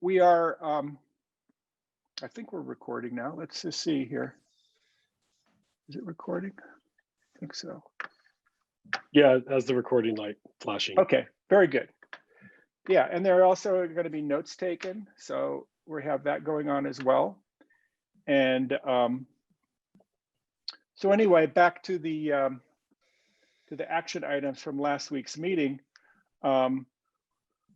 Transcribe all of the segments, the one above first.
we are, I think we're recording now. Let's just see here. Is it recording? I think so. Yeah, as the recording light flashing. Okay, very good. Yeah, and there are also going to be notes taken. So we have that going on as well. And so anyway, back to the action items from last week's meeting.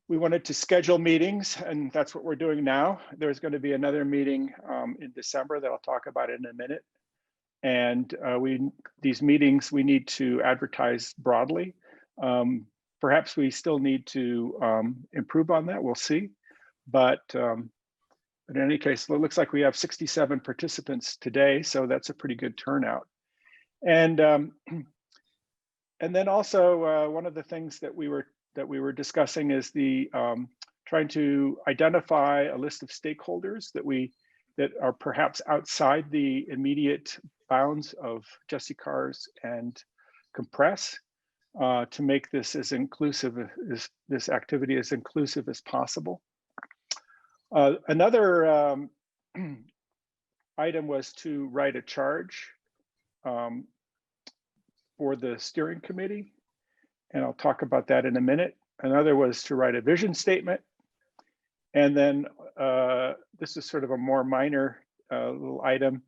We wanted to schedule meetings, and that's what we're doing now. There's going to be another meeting in December that I'll talk about in a minute. And these meetings, we need to advertise broadly. Perhaps we still need to improve on that, we'll see. But in any case, it looks like we have 67 participants today, so that's a pretty good turnout. And then also one of the things that we were discussing is the trying to identify a list of stakeholders that are perhaps outside the immediate bounds of Jessie Cars and Compress to make this as inclusive as this activity as inclusive as possible. Another item was to write a charge for the steering committee, and I'll talk about that in a minute. Another was to write a vision statement. And then this is sort of a more minor little item.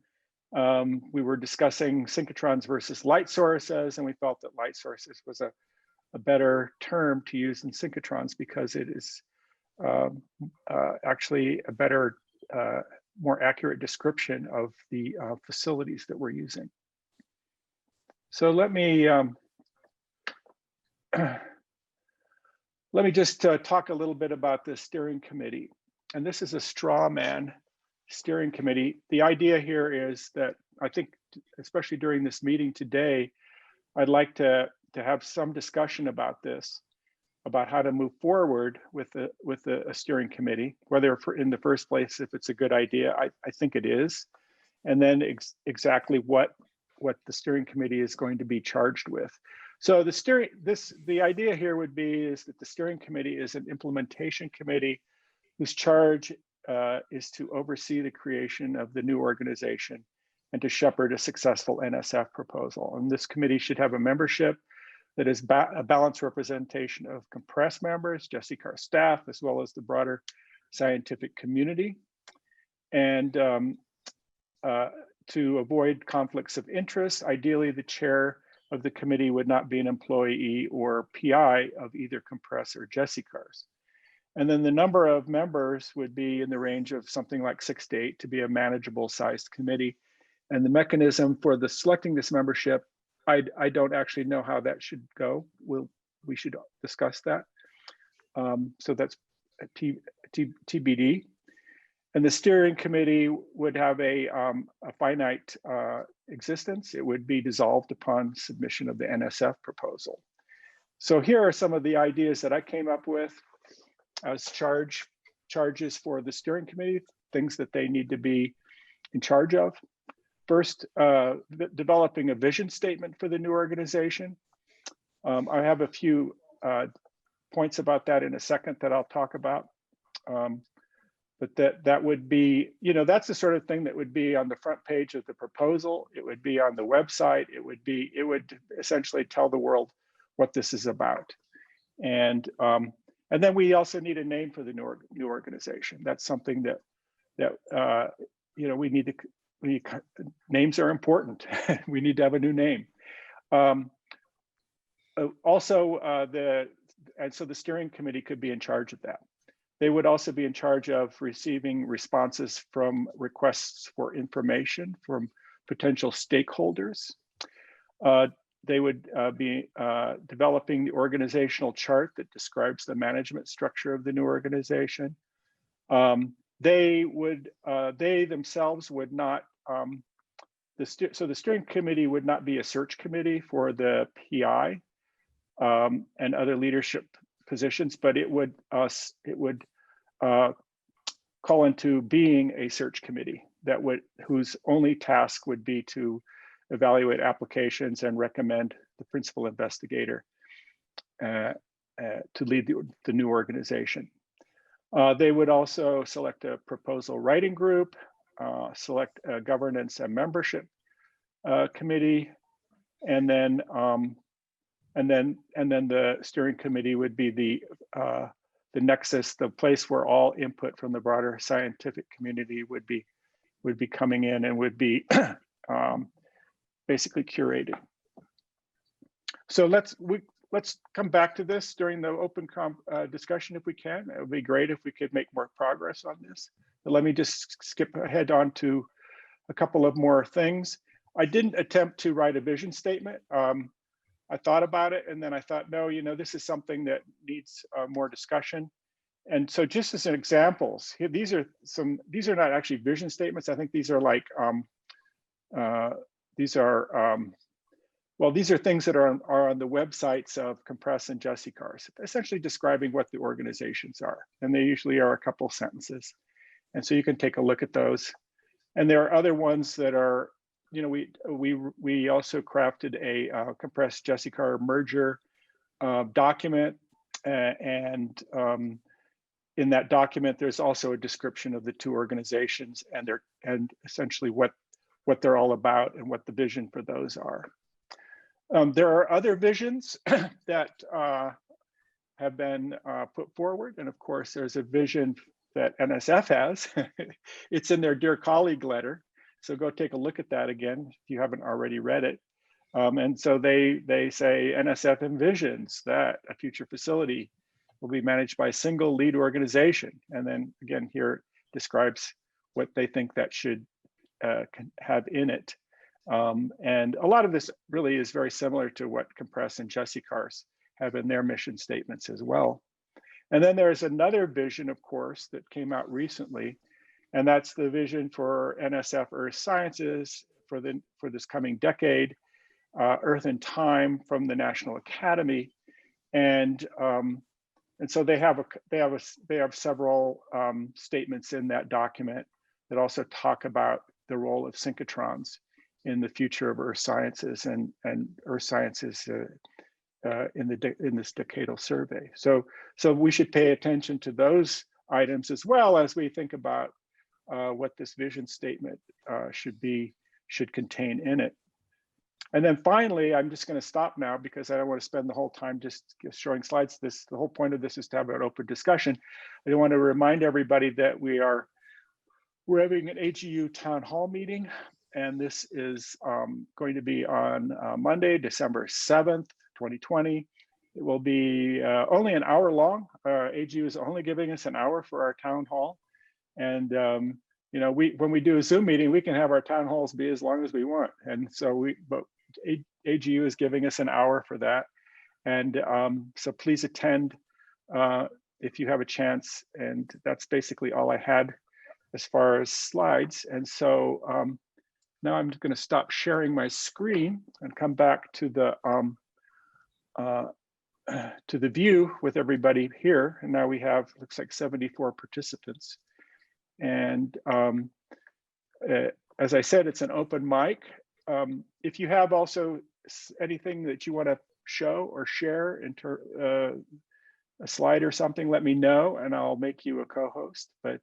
We were discussing synchrotrons versus light sources, and we felt that light sources was a better term to use than synchrotrons because it is actually a better, more accurate description of the facilities that we're using. So let me just talk a little bit about the steering committee. And this is a straw man steering committee. The idea here is that I think, especially during this meeting today, I'd like to have some discussion about this, about how to move forward with a steering committee, whether in the first place, if it's a good idea, I think it is. And then exactly what the steering committee is going to be charged with. So the idea here would be is that the steering committee is an implementation committee whose charge is to oversee the creation of the new organization and to shepherd a successful NSF proposal. And this committee should have a membership that is a balanced representation of Compress members, Jessie Car staff, as well as the broader scientific community. And to avoid conflicts of interest, ideally the chair of the committee would not be an employee or PI of either Compress or Jessie Cars. And then the number of members would be in the range of something like 6 to 8 to be a manageable sized committee. And the mechanism for selecting this membership, I don't actually know how that should go. We should discuss that. So that's a TBD. And the steering committee would have a finite existence. It would be dissolved upon submission of the NSF proposal. So here are some of the ideas that I came up with as charges for the steering committee, things that they need to be in charge of. First, developing a vision statement for the new organization. I have a few points about that in a second that I'll talk about. But that would be, that's the sort of thing that would be on the front page of the proposal. It would be on the website. It would essentially tell the world what this is about. And then we also need a name for the new organization. That's something that we need to. Names are important. We need to have a new name. Also, so the steering committee could be in charge of that. They would also be in charge of receiving responses from requests for information from potential stakeholders. They would be developing the organizational chart that describes the management structure of the new organization. They themselves would not, so the steering committee would not be a search committee for the PI and other leadership positions, but it would call into being a search committee whose only task would be to evaluate applications and recommend the principal investigator to lead the new organization. They would also select a proposal writing group, select a governance and membership committee, and then the steering committee would be the nexus, the place where all input from the broader scientific community would be coming in and would be basically curated. So let's come back to this during the open discussion if we can. It would be great if we could make more progress on this. But let me just skip ahead on to a couple of more things. I didn't attempt to write a vision statement. I thought about it and then I thought, no, this is something that needs more discussion. And so just as an examples, these are not actually vision statements. I think these are like, these are things that are on the websites of Compress and JessiCars, essentially describing what the organizations are. And they usually are a couple sentences. And so you can take a look at those. And there are other ones that are, we also crafted a Compress JessiCar merger document. And in that document, there's also a description of the two organizations and essentially what they're all about and what the vision for those are. There are other visions that have been put forward. And of course, there's a vision that NSF has. It's in their Dear Colleague letter. So go take a look at that again if you haven't already read it. And so they say NSF envisions that a future facility will be managed by a single lead organization. And then again, here describes what they think that should have in it. And a lot of this really is very similar to what Compress and JessiCars have in their mission statements as well. And then there's another vision, of course, that came out recently, and that's the vision for NSF Earth Sciences for this coming decade, Earth and Time from the National Academy, and so they have several statements in that document that also talk about the role of synchrotrons in the future of Earth sciences and Earth sciences in this decadal survey. So we should pay attention to those items as well as we think about what this vision statement should contain in it. And then finally, I'm just going to stop now because I don't want to spend the whole time just showing slides. The whole point of this is to have an open discussion. I want to remind everybody that we're having an AGU town hall meeting, and this is going to be on Monday, December 7th, 2020. It will be only an hour long. AGU is only giving us an hour for our town hall. And when we do a Zoom meeting, we can have our town halls be as long as we want. And so but AGU is giving us an hour for that. And so please attend if you have a chance. And that's basically all I had as far as slides. And so now I'm going to stop sharing my screen and come back to the view with everybody here. And now we have, looks like 74 participants. And as I said, it's an open mic. If you have also anything that you want to show or share a slide or something, let me know and I'll make you a co-host. But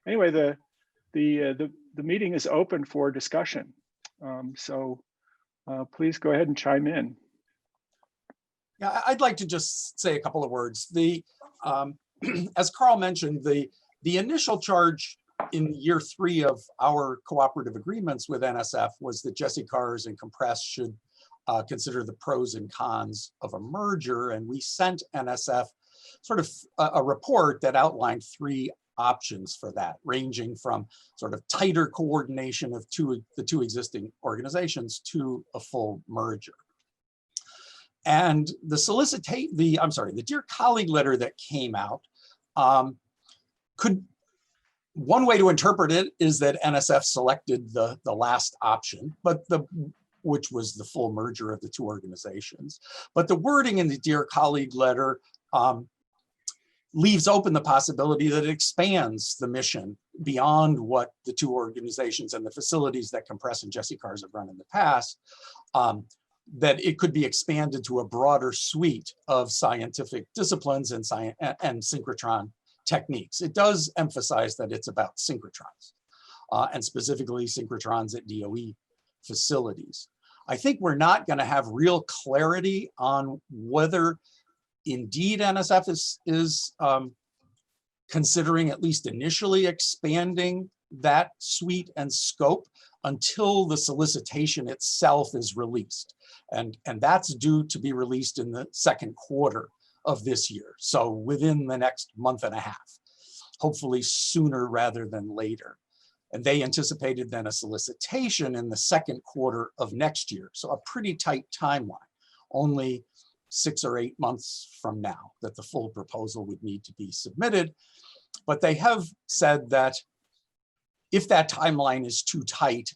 anyway, the meeting is open for discussion. So please go ahead and chime in. Yeah, I'd like to just say a couple of words. As Carl mentioned, the initial charge in year 3 of our cooperative agreements with NSF was that JessiCars and Compress should consider the pros and cons of a merger. And we sent NSF sort of a report that outlined 3 options for that, ranging from sort of tighter coordination of the two existing organizations to a full merger. And the Dear Colleague letter that came out, one way to interpret it is that NSF selected the last option, which was the full merger of the 2 organizations. But the wording in the Dear Colleague letter leaves open the possibility that it expands the mission beyond what the 2 organizations and the facilities that Compress and JessiCars have run in the past, that it could be expanded to a broader suite of scientific disciplines and synchrotron techniques. It does emphasize that it's about synchrotrons, and specifically synchrotrons at DOE facilities. I think we're not going to have real clarity on whether indeed NSF is considering, at least initially, expanding that suite and scope until the solicitation itself is released. And that's due to be released in the second quarter of this year. So within the next month and a half, hopefully sooner rather than later. And they anticipated then a solicitation in the second quarter of next year. So a pretty tight timeline, only 6 or 8 months from now that the full proposal would need to be submitted. But they have said that if that timeline is too tight,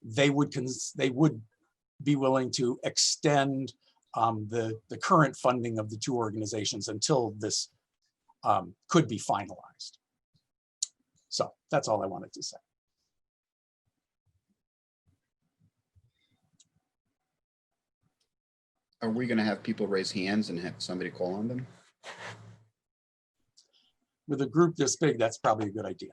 they would be willing to extend the current funding of the two organizations until this could be finalized. So that's all I wanted to say. Are we going to have people raise hands and have somebody call on them? With a group this big, that's probably a good idea.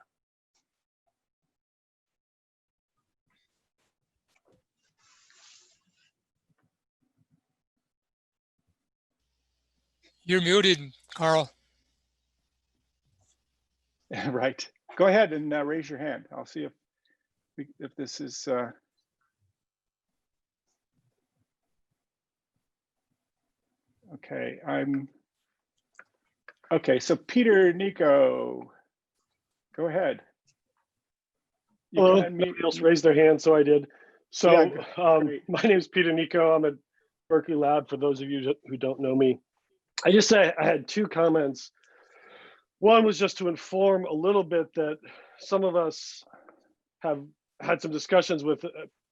You're muted, Carl. Right. Go ahead and raise your hand. I'll see if this is. Okay, okay, so Peter, Nico, go ahead. You Hello, can unmute. nobody else raised their hand, so I did. So Yeah, great. my name is Peter Nico. I'm at Berkeley Lab, for those of you who don't know me. I just said I had 2 comments. One was just to inform a little bit that some of us have had some discussions with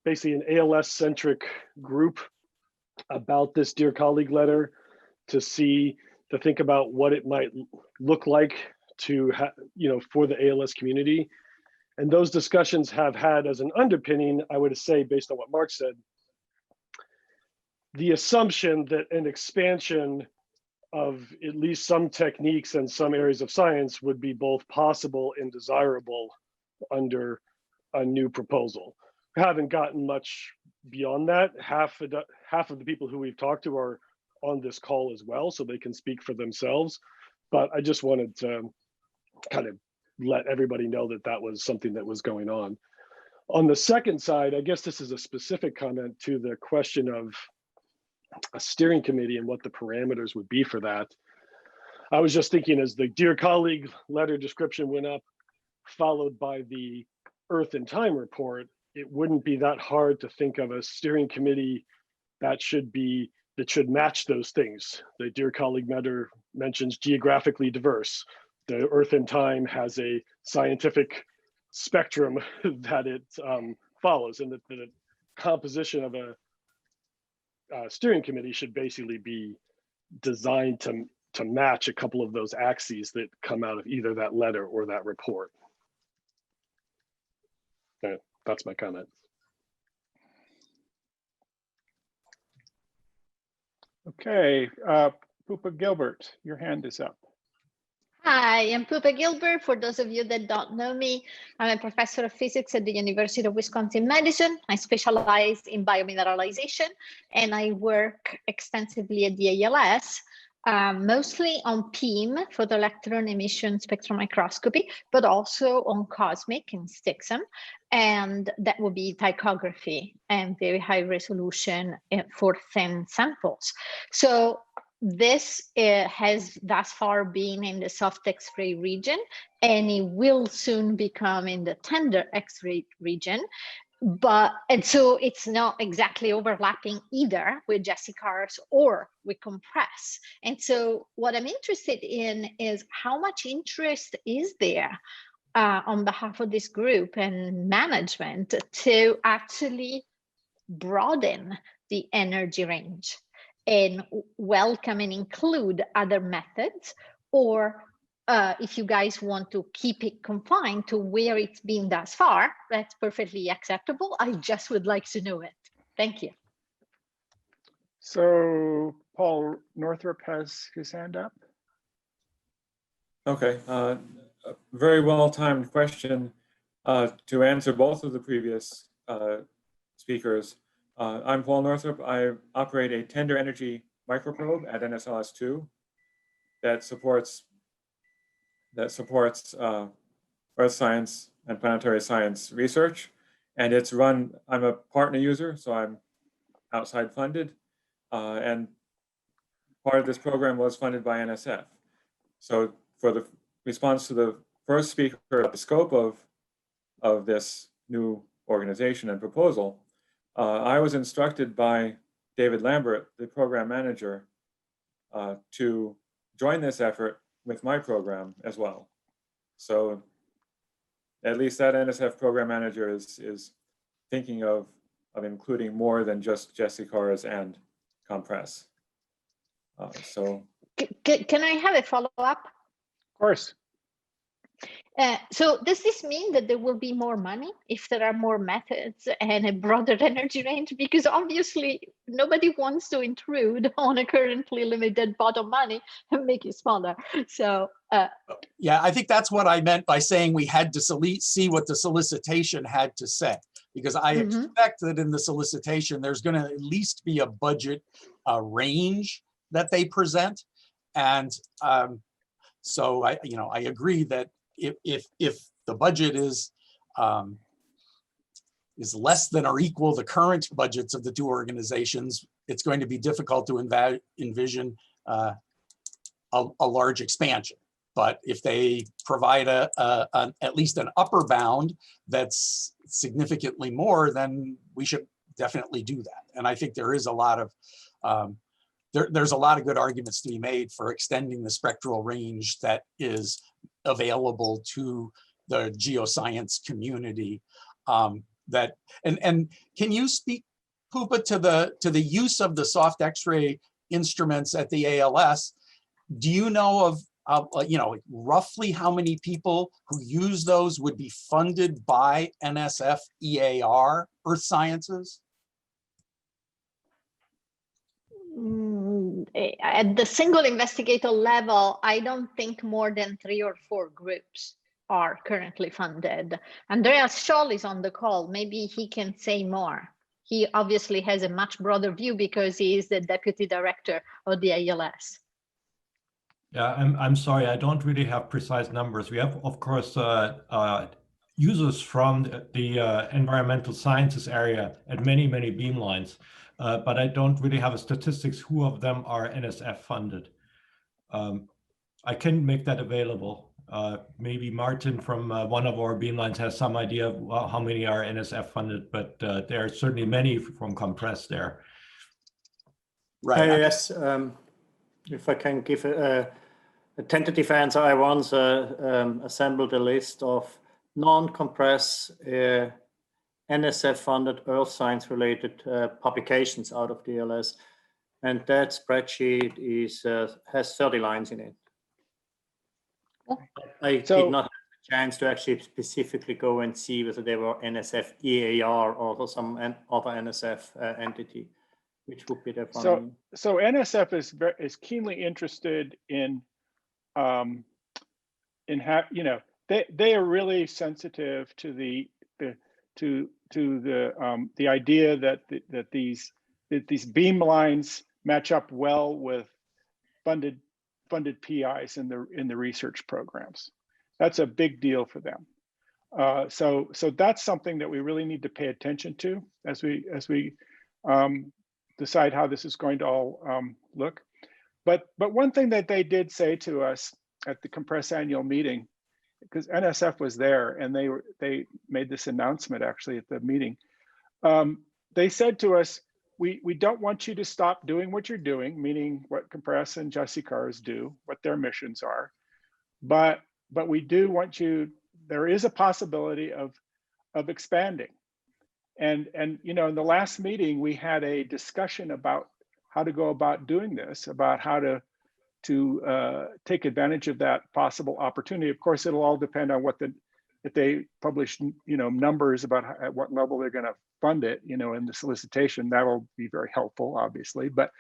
basically an ALS-centric group about this Dear Colleague letter to think about what it might look like to for the ALS community. And those discussions have had as an underpinning, I would say, based on what Mark said, the assumption that an expansion of at least some techniques and some areas of science would be both possible and desirable under a new proposal. We haven't gotten much beyond that. Half of the people who we've talked to are on this call as well, so they can speak for themselves. But I just wanted to kind of let everybody know that that was something that was going on. On the second side, I guess this is a specific comment to the question of a steering committee and what the parameters would be for that. I was just thinking, as the Dear Colleague letter description went up, followed by the Earth in Time report, it wouldn't be that hard to think of a steering committee that should match those things. The Dear Colleague letter mentions geographically diverse. The Earth in Time has a scientific spectrum that it follows, and that the composition of a steering committee should basically be designed to match a couple of those axes that come out of either that letter or that report. That's my comment. Okay, Poopa Gilbert, your hand is up. Hi, I'm Poopa Gilbert. For those of you that don't know me, I'm a professor of physics at the University of Wisconsin-Madison. I specialize in biomineralization, and I work extensively at the ALS, mostly on PEM, photoelectron emission spectral microscopy, but also on cosmic and STIXM, and that would be tychography and very high resolution for thin samples. So this has thus far been in the soft X-ray region, and it will soon become in the tender X-ray region. And so it's not exactly overlapping either with Jessicars or with compress. And so what I'm interested in is how much interest is there on behalf of this group and management to actually broaden the energy range and welcome and include other methods, or if you guys want to keep it confined to where it's been thus far, that's perfectly acceptable. I just would like to know it. Thank you. So Paul Northrop has his hand up. Okay, a very well-timed question to answer both of the previous speakers. I'm Paul Northrop. I operate a tender energy microprobe at NSLS2 that supports Earth science and planetary science research. And it's run, I'm a partner user, so I'm outside funded. And part of this program was funded by NSF. So for the response to the first speaker, the scope of this new organization and proposal, I was instructed by David Lambert, the program manager, to join this effort with my program as well. So at least that NSF program manager is thinking of including more than just Jesse cars and compress. So Can I have a follow-up? Of course. So does this mean that there will be more money if there are more methods and a broader energy range? Because obviously nobody wants to intrude on a currently limited pot of money and make it smaller. So Yeah, I think that's what I meant by saying we had to see what the solicitation had to say, because I expect that in the solicitation, there's going to at least be a budget range that they present. And so I agree that if the budget is less than or equal the current budgets of the two organizations, it's going to be difficult to envision a large expansion. But if they provide at least an upper bound that's significantly more, then we should definitely do that. And I think there is a lot of there's a lot of good arguments to be made for extending the spectral range that is available to the geoscience community. And can you speak, Pupa, to the use of the soft X-ray instruments at the ALS? Do you know of roughly how many people who use those would be funded by NSF EAR, Earth Sciences? At the single investigator level, I don't think more than 3 or 4 groups are currently funded. Andreas Scholl is on the call. Maybe he can say more. He obviously has a much broader view because he is the deputy director of the ALS. Yeah, I'm sorry, I don't really have precise numbers. We have, of course, users from the environmental sciences area at many beamlines, but I don't really have a statistics who of them are NSF funded. I can make that available. Maybe Martin from one of our beamlines has some idea of how many are NSF funded, but there are certainly many from Compress there. Right. Yes. If I can give a tentative answer, I once assembled a list of non-compress NSF-funded Earth science-related publications out of the LS, and that spreadsheet has 30 lines in it. I did not have the chance to actually specifically go and see whether they were NSF EAR or some other NSF entity, which would be the funding. So NSF is keenly interested in they are really sensitive to the idea that these beam lines match up well with funded PIs in the research programs. That's a big deal for them. So that's something that we really need to pay attention to as we decide how this is going to all look. But one thing that they did say to us at the Compress annual meeting, because NSF was there and they made this announcement actually at the meeting. They said to us, we don't want you to stop doing what you're doing, meaning what Compress and Jesse cars do, what their missions are, but we do want you. There is a possibility of expanding, and in the last meeting we had a discussion about how to go about doing this, about how to take advantage of that possible opportunity. Of course, it'll all depend on if they publish, numbers about at what level they're going to fund it, in the solicitation. That'll be very helpful, obviously. But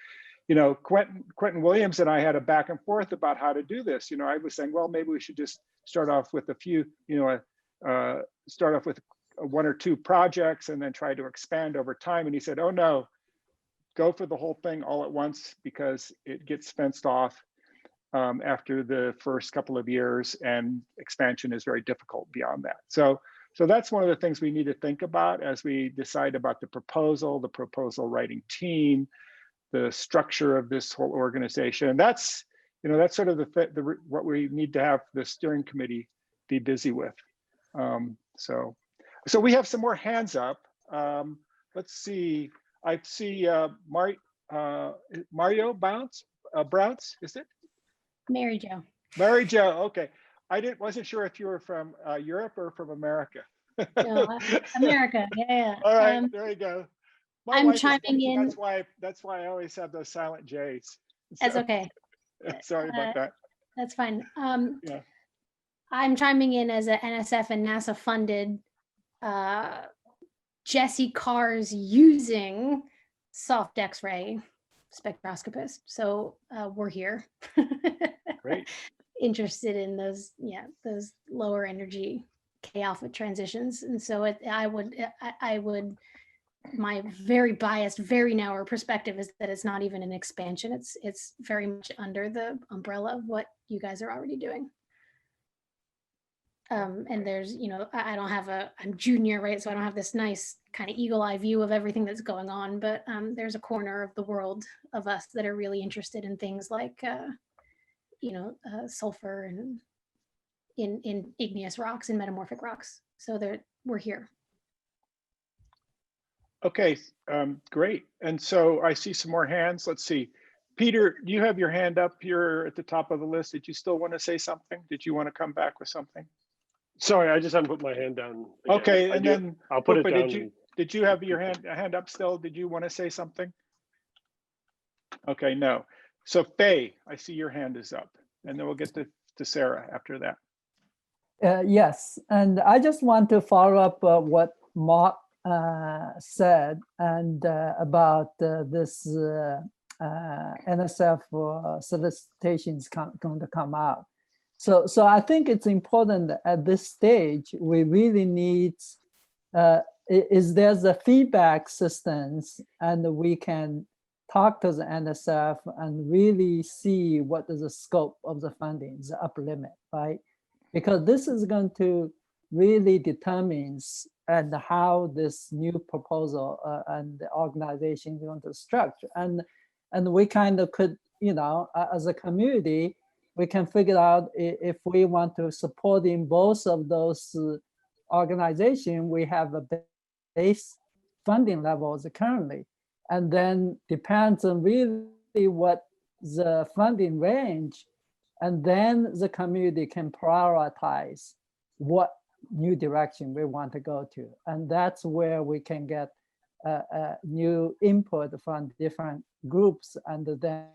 you know, Quentin Williams and I had a back and forth about how to do this. You know, I was saying, well, maybe we should just start off with a few, you know, start off with one or two projects and then try to expand over time. And he said, oh no, go for the whole thing all at once because it gets fenced off after the first couple of years, and expansion is very difficult beyond that. So that's one of the things we need to think about as we decide about the proposal writing team, the structure of this whole organization. That's, you know, that's sort of what we need to have the steering committee be busy with. So we have some more hands up. Let's see. I see Mario Bounce, is it? Mary Jo. Mary Jo, okay. Wasn't sure if you were from Europe or from America. No, America, yeah. All right, there you go. My I'm wife is chiming Asian, in. That's why I always have those silent J's. That's So, okay. sorry about that. That's fine. Yeah. I'm chiming in as a NSF and NASA funded Jesse Cars using soft X-ray spectroscopist. So we're here. Great. Interested in those, yeah, those lower energy K alpha transitions. And so I would, my very biased, very narrow perspective is that it's not even an expansion. It's very much under the umbrella of what you guys are already doing. And there's, you know, I don't have I'm junior, right? So I don't have this nice kind of eagle eye view of everything that's going on, but there's a corner of the world of us that are really interested in things like, you know, sulfur and in igneous rocks and metamorphic rocks. So we're here. Okay, great. And so I see some more hands. Let's see. Peter, you have your hand up here at the top of the list. Did you still want to say something? Did you want to come back with something? Sorry, I just haven't put my hand down. Again. Okay, and then I'll put it Pupa, down. did you have your hand up still? Did you want to say something? Okay, no. So Faye, I see your hand is up, and then we'll get to Sarah after that. Yes, and I just want to follow up what Mark said and about this NSF solicitations going to come out. So I think it's important that at this stage, we really need, is there's a feedback systems and we can talk to the NSF and really see what is the scope of the funding, the upper limit, right? Because this is going to really determines and how this new proposal and the organization is going to structure. And we kind of could, you know, as a community, we can figure out if we want to support in both of those organizations, we have a base funding levels currently. And then depends on really what the funding range, and then the community can prioritize what new direction we want to go to. And that's where we can get new input from different groups and then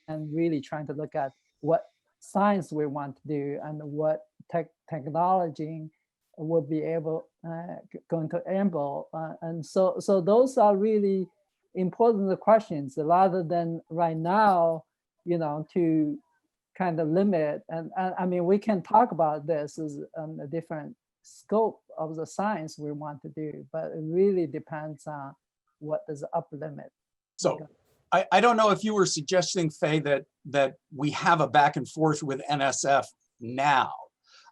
really trying to look at what science we want to do and what technology will be able going to enable. And so those are really important questions rather than right now, you know, to kind of limit. And I mean, we can talk about this as a different scope of the science we want to do, but it really depends on what is the upper limit. So I don't know if you were suggesting, Faye, that we have a back and forth with NSF now,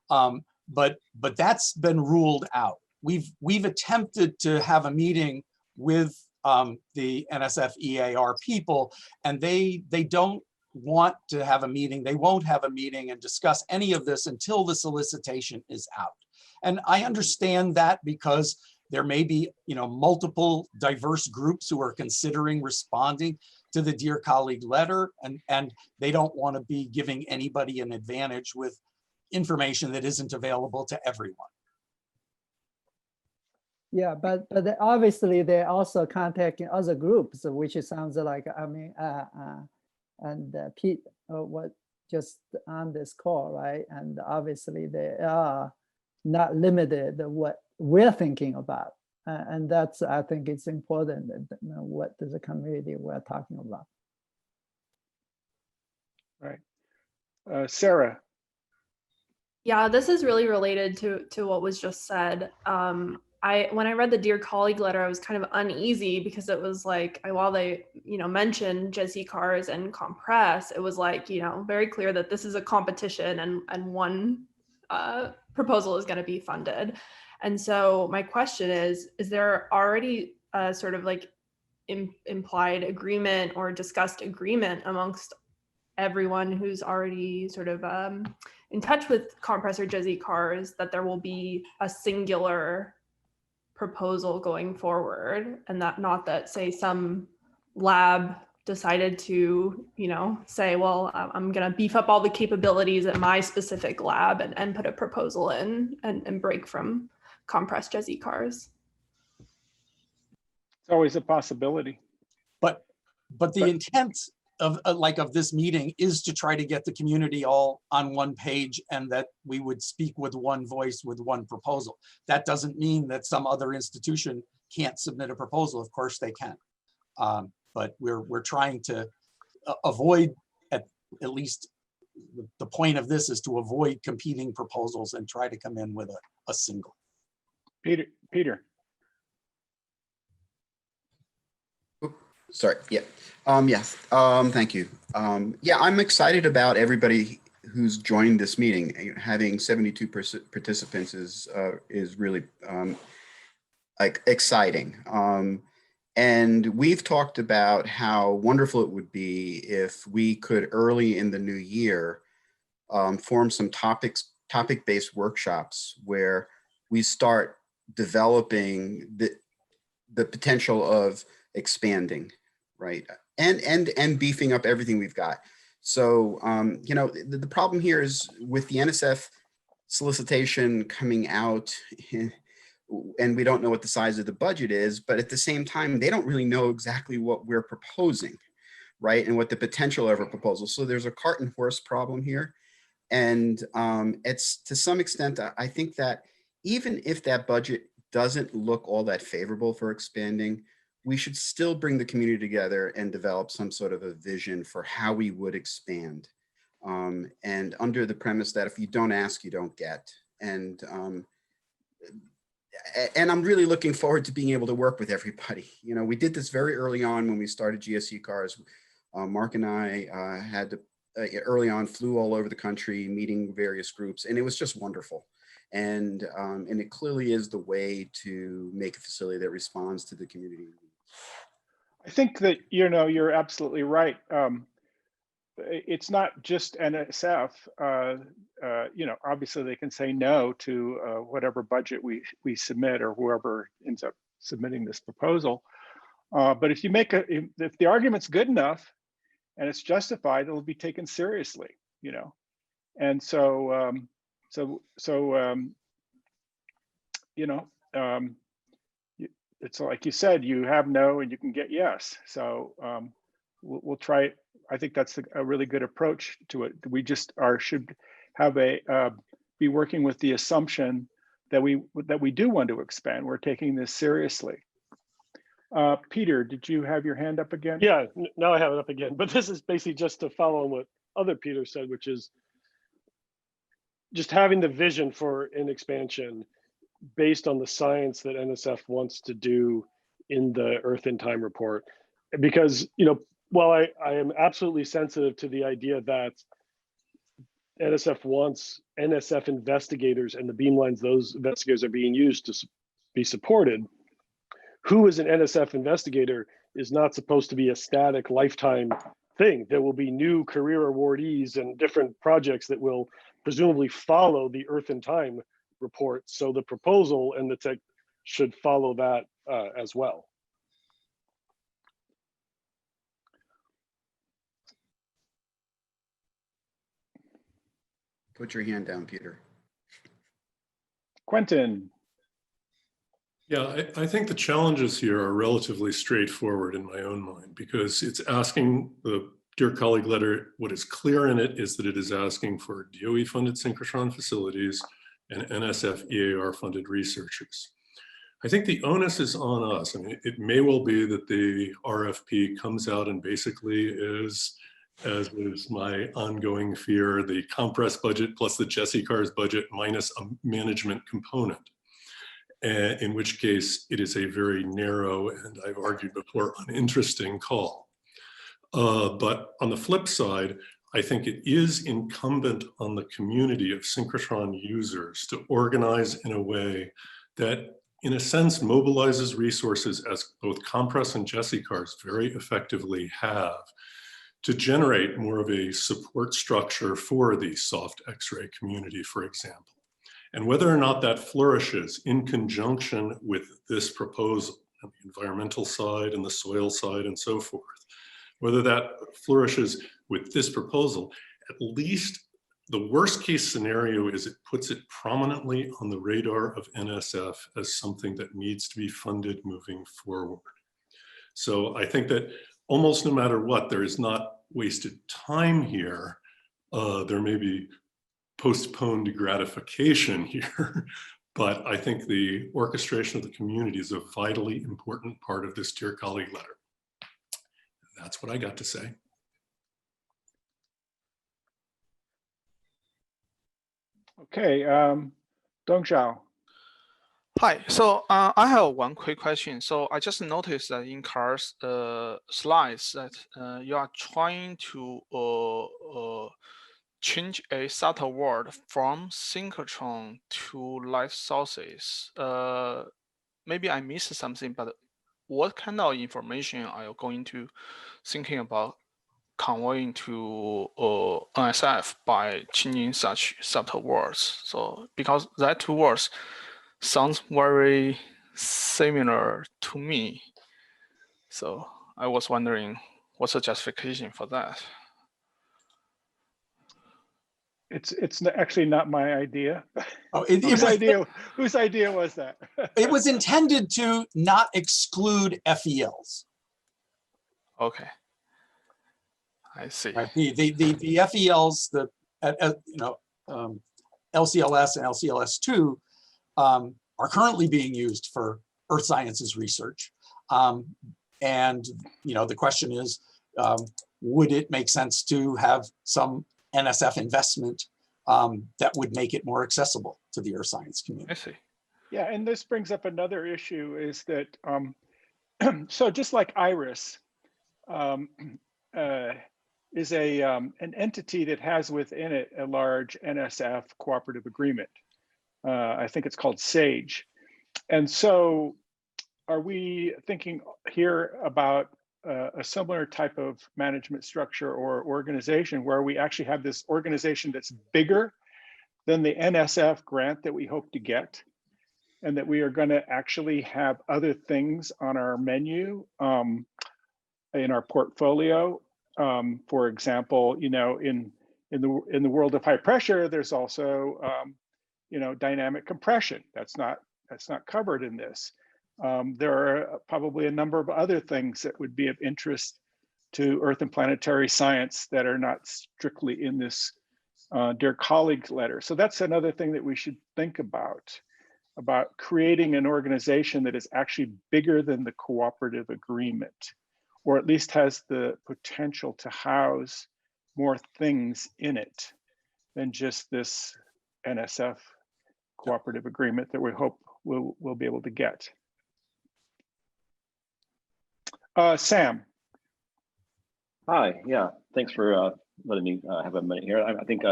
but that's been ruled out. We've attempted to have a meeting with the NSF EAR people, and they don't want to have a meeting. They won't have a meeting and discuss any of this until the solicitation is out. And I understand that because there may be, you know, multiple diverse groups who are considering responding to the Dear Colleague letter, and they don't want to be giving anybody an advantage with information that isn't available to everyone. Yeah, but obviously they're also contacting other groups, which it sounds like, I mean, and Pete, what just on this call, right? And obviously they are not limited to what we're thinking about. And that's, I think it's important that, you know, what is the community we're talking about. Right. Sarah. Yeah, this is really related to what was just said. When I read the Dear Colleague letter, I was kind of uneasy because it was like, while they, mentioned Jesse cars and compress, it was like, very clear that this is a competition and one proposal is going to be funded. And so my question is there already a sort of like implied agreement or discussed agreement amongst everyone who's already sort of in touch with compressor Jesse cars that there will be a singular proposal going forward, and that not that, say, some lab decided to, say, well, I'm going to beef up all the capabilities at my specific lab and put a proposal in and break from compressed Jesse cars. It's always a possibility. But the intent of this meeting is to try to get the community all on one page and that we would speak with one voice with one proposal. That doesn't mean that some other institution can't submit a proposal. Of course they can. But we're trying to avoid, at least the point of this is to avoid competing proposals and try to come in with a single. Peter. Sorry, yeah. Yes, thank you. Yeah, I'm excited about everybody who's joined this meeting. Having 72 participants is really like exciting. And we've talked about how wonderful it would be if we could early in the new year form some topic-based workshops where we start developing the potential of expanding, right? And beefing up everything we've got. So, the problem here is with the NSF solicitation coming out, and we don't know what the size of the budget is, but at the same time, they don't really know exactly what we're proposing, right? And what the potential of a proposal. So there's a cart and horse problem here. And it's to some extent, I think that even if that budget doesn't look all that favorable for expanding, we should still bring the community together and develop some sort of a vision for how we would expand. And under the premise that if you don't ask, you don't get. And I'm really looking forward to being able to work with everybody. We did this very early on when we started GSE Cars. Mark and I had to, early on, flew all over the country, meeting various groups, and it was just wonderful. And it clearly is the way to make a facility that responds to the community. I think that, you're absolutely right. It's not just NSF. Obviously they can say no to whatever budget we submit or whoever ends up submitting this proposal. But if the argument's good enough and it's justified, it'll be taken seriously, And so, it's like you said, you have no and you can get yes. So we'll try it. I think that's a really good approach to it. We just should have be working with the assumption that we do want to expand. We're taking this seriously. Peter, did you have your hand up again? Yeah, now I have it up again. But this is basically just to follow on what other Peter said, which is just having the vision for an expansion based on the science that NSF wants to do in the Earth in Time report. Because, while I am absolutely sensitive to the idea that NSF wants NSF investigators and the beamlines those investigators are being used to be supported, who is an NSF investigator is not supposed to be a static lifetime thing. There will be new career awardees and different projects that will presumably follow the Earth in Time report. So the proposal and the tech should follow that as well. Put your hand down, Peter. Quentin. Yeah, I think the challenges here are relatively straightforward in my own mind, because it's asking the Dear Colleague letter, what is clear in it is that it is asking for DOE-funded synchrotron facilities and NSF EAR-funded researchers. I think the onus is on us. I mean, it may well be that the RFP comes out and basically is as is my ongoing fear, the compress budget plus the Jesse Cars budget minus a management component. In which case it is a very narrow, and I've argued before, uninteresting call. But on the flip side, I think it is incumbent on the community of synchrotron users to organize in a way that, in a sense, mobilizes resources, as both Compress and Jesse Cars very effectively have, to generate more of a support structure for the soft X-ray community, for example. And whether or not that flourishes in conjunction with this proposal, on the environmental side and the soil side and so forth, whether that flourishes with this proposal, at least the worst case scenario is it puts it prominently on the radar of NSF as something that needs to be funded moving forward. So I think that almost no matter what, there is not wasted time here. There may be postponed gratification here, but I think the orchestration of the community is a vitally important part of this Dear Colleague letter. That's what I got to say. Okay, Dong Zhao. Hi, so I have one quick question. So I just noticed that in Carl's slides that you are trying to change a subtle word from synchrotron to light sources. Maybe I missed something, but what kind of information are you going to thinking about conveying to NSF by changing such subtle words? So because that two words sounds very similar to me. So I was wondering what's the justification for that? It's actually not my idea. Oh, whose idea was that? It was intended to not exclude FELs. Okay, I see. Right. The FELs, LCLS and LCLS2 are currently being used for earth sciences research. And the question is, would it make sense to have some NSF investment that would make it more accessible to the earth science community? I see. Yeah, and this brings up another issue is that, so just like IRIS is an entity that has within it a large NSF cooperative agreement. I think it's called SAGE. And so are we thinking here about a similar type of management structure or organization where we actually have this organization that's bigger than the NSF grant that we hope to get, and that we are going to actually have other things on our menu in our portfolio? For example, in the world of high pressure, there's also dynamic compression. That's not covered in this. There are probably a number of other things that would be of interest to Earth and planetary science that are not strictly in this Dear Colleague letter. So that's another thing that we should think about creating an organization that is actually bigger than the cooperative agreement, or at least has the potential to house more things in it than just this NSF cooperative agreement that we hope we'll be able to get. Sam. Hi, yeah, thanks for letting me have a minute here. I think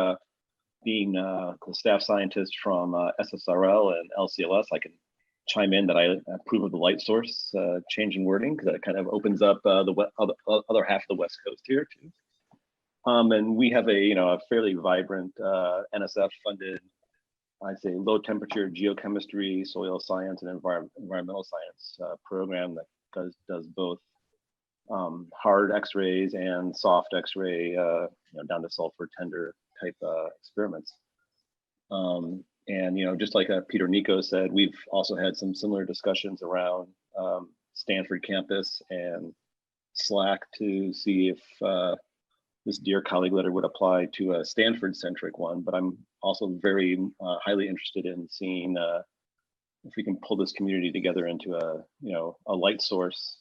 being the staff scientist from SSRL and LCLS, I can chime in that I approve of the light source change in wording, because that kind of opens up the other half of the West Coast here too. And we have a fairly vibrant NSF funded, I'd say, low temperature geochemistry, soil science, and environmental science program that does both hard X-rays and soft X-ray, down to sulfur tender type experiments. And just like Peter Nico said, we've also had some similar discussions around Stanford campus and SLAC to see if this Dear Colleague letter would apply to a Stanford-centric one. But I'm also very highly interested in seeing if we can pull this community together into a light source,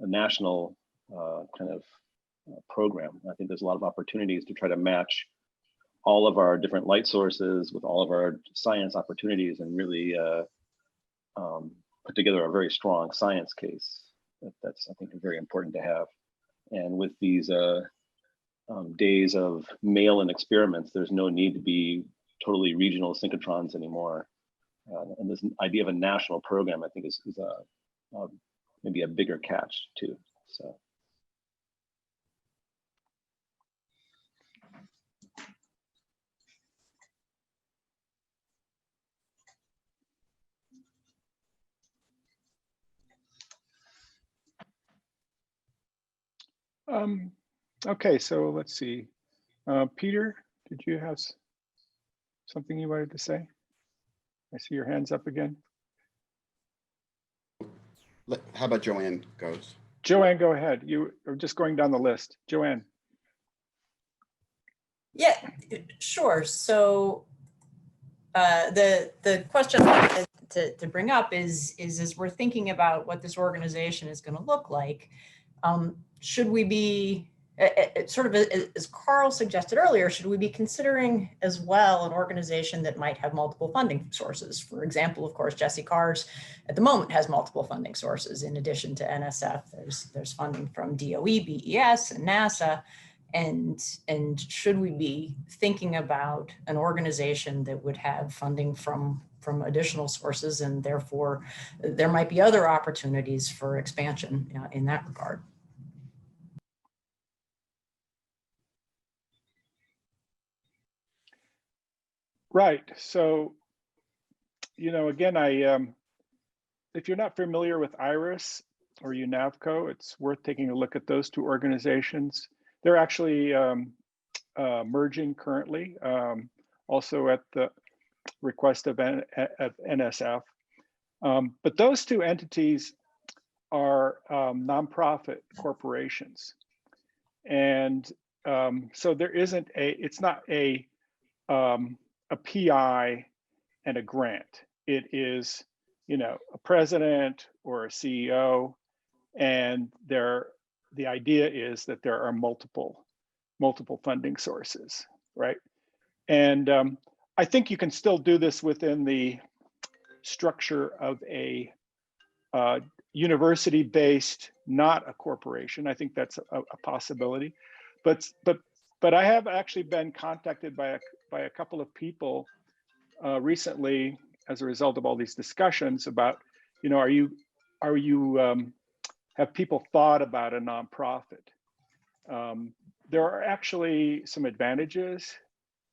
a national kind of program. I think there's a lot of opportunities to try to match all of our different light sources with all of our science opportunities and really put together a very strong science case. That's, I think, very important to have. And with these days of mail-in experiments, there's no need to be totally regional synchrotrons anymore. And this idea of a national program, I think, is maybe a bigger catch too. So. Okay, so let's see. Peter, did you have something you wanted to say? I see your hands up again. How about Joanne goes? Joanne, go ahead. You are just going down the list. Joanne. Yeah, sure. So the question to bring up is as we're thinking about what this organization is going to look like, should we be sort of, as Carl suggested earlier, should we be considering as well an organization that might have multiple funding sources? For example, of course, Jesse Cars at the moment has multiple funding sources. In addition to NSF, there's funding from DOE, BES, and NASA. And should we be thinking about an organization that would have funding from additional sources, and therefore there might be other opportunities for expansion in that regard? Right. So, again, if you're not familiar with IRIS or UNAVCO, it's worth taking a look at those two organizations. They're actually merging currently, also at the request of NSF. But those two entities are nonprofit corporations. And so there isn't it's not a PI and a grant. It is, a president or a CEO, and the idea is that there are multiple funding sources, right? And I think you can still do this within the structure of a university-based, not a corporation. I think that's a possibility, but I have actually been contacted by a couple of people recently as a result of all these discussions about, have people thought about a nonprofit? There are actually some advantages,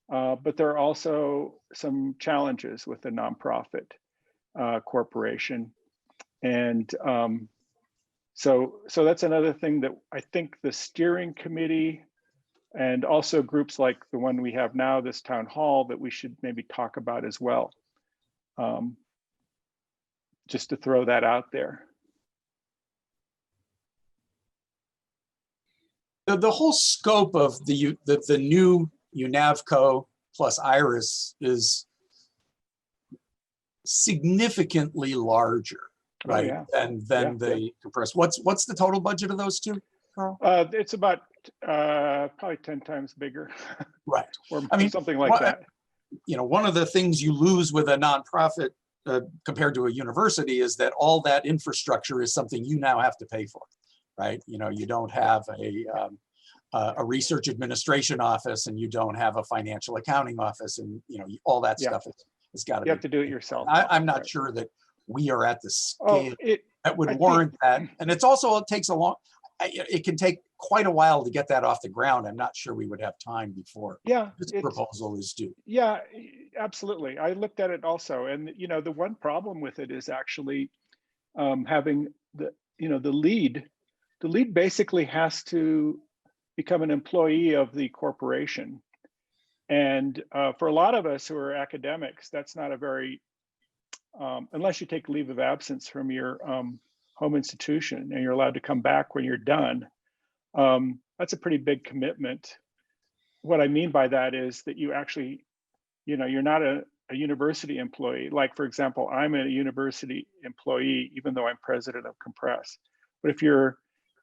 but there are also some challenges with a nonprofit corporation. And so that's another thing that I think the steering committee and also groups like the one we have now, this town hall, that we should maybe talk about as well. Just to throw that out there. The whole scope of the new UNAVCO plus IRIS is significantly larger, right? Than the compressed. What's the total budget of those two, Carl? It's about probably 10 times bigger. Right. Or something like that. One of the things you lose with a nonprofit compared to a university is that all that infrastructure is something you now have to pay for, right? You don't have a research administration office, and you don't have a financial accounting office, and all that stuff has got to. You have to do it yourself. I'm not sure that we are at the scale that would warrant that, and it takes a long. It can take quite a while to get that off the ground. I'm not sure we would have time before this proposal is due. Yeah, absolutely. I looked at it also, and the one problem with it is actually having the lead. The lead basically has to become an employee of the corporation, and for a lot of us who are academics, that's not a very unless you take leave of absence from your home institution and you're allowed to come back when you're done. That's a pretty big commitment. What I mean by that is that you actually, you're not a university employee. Like, for example, I'm a university employee, even though I'm president of Compress. But if you're,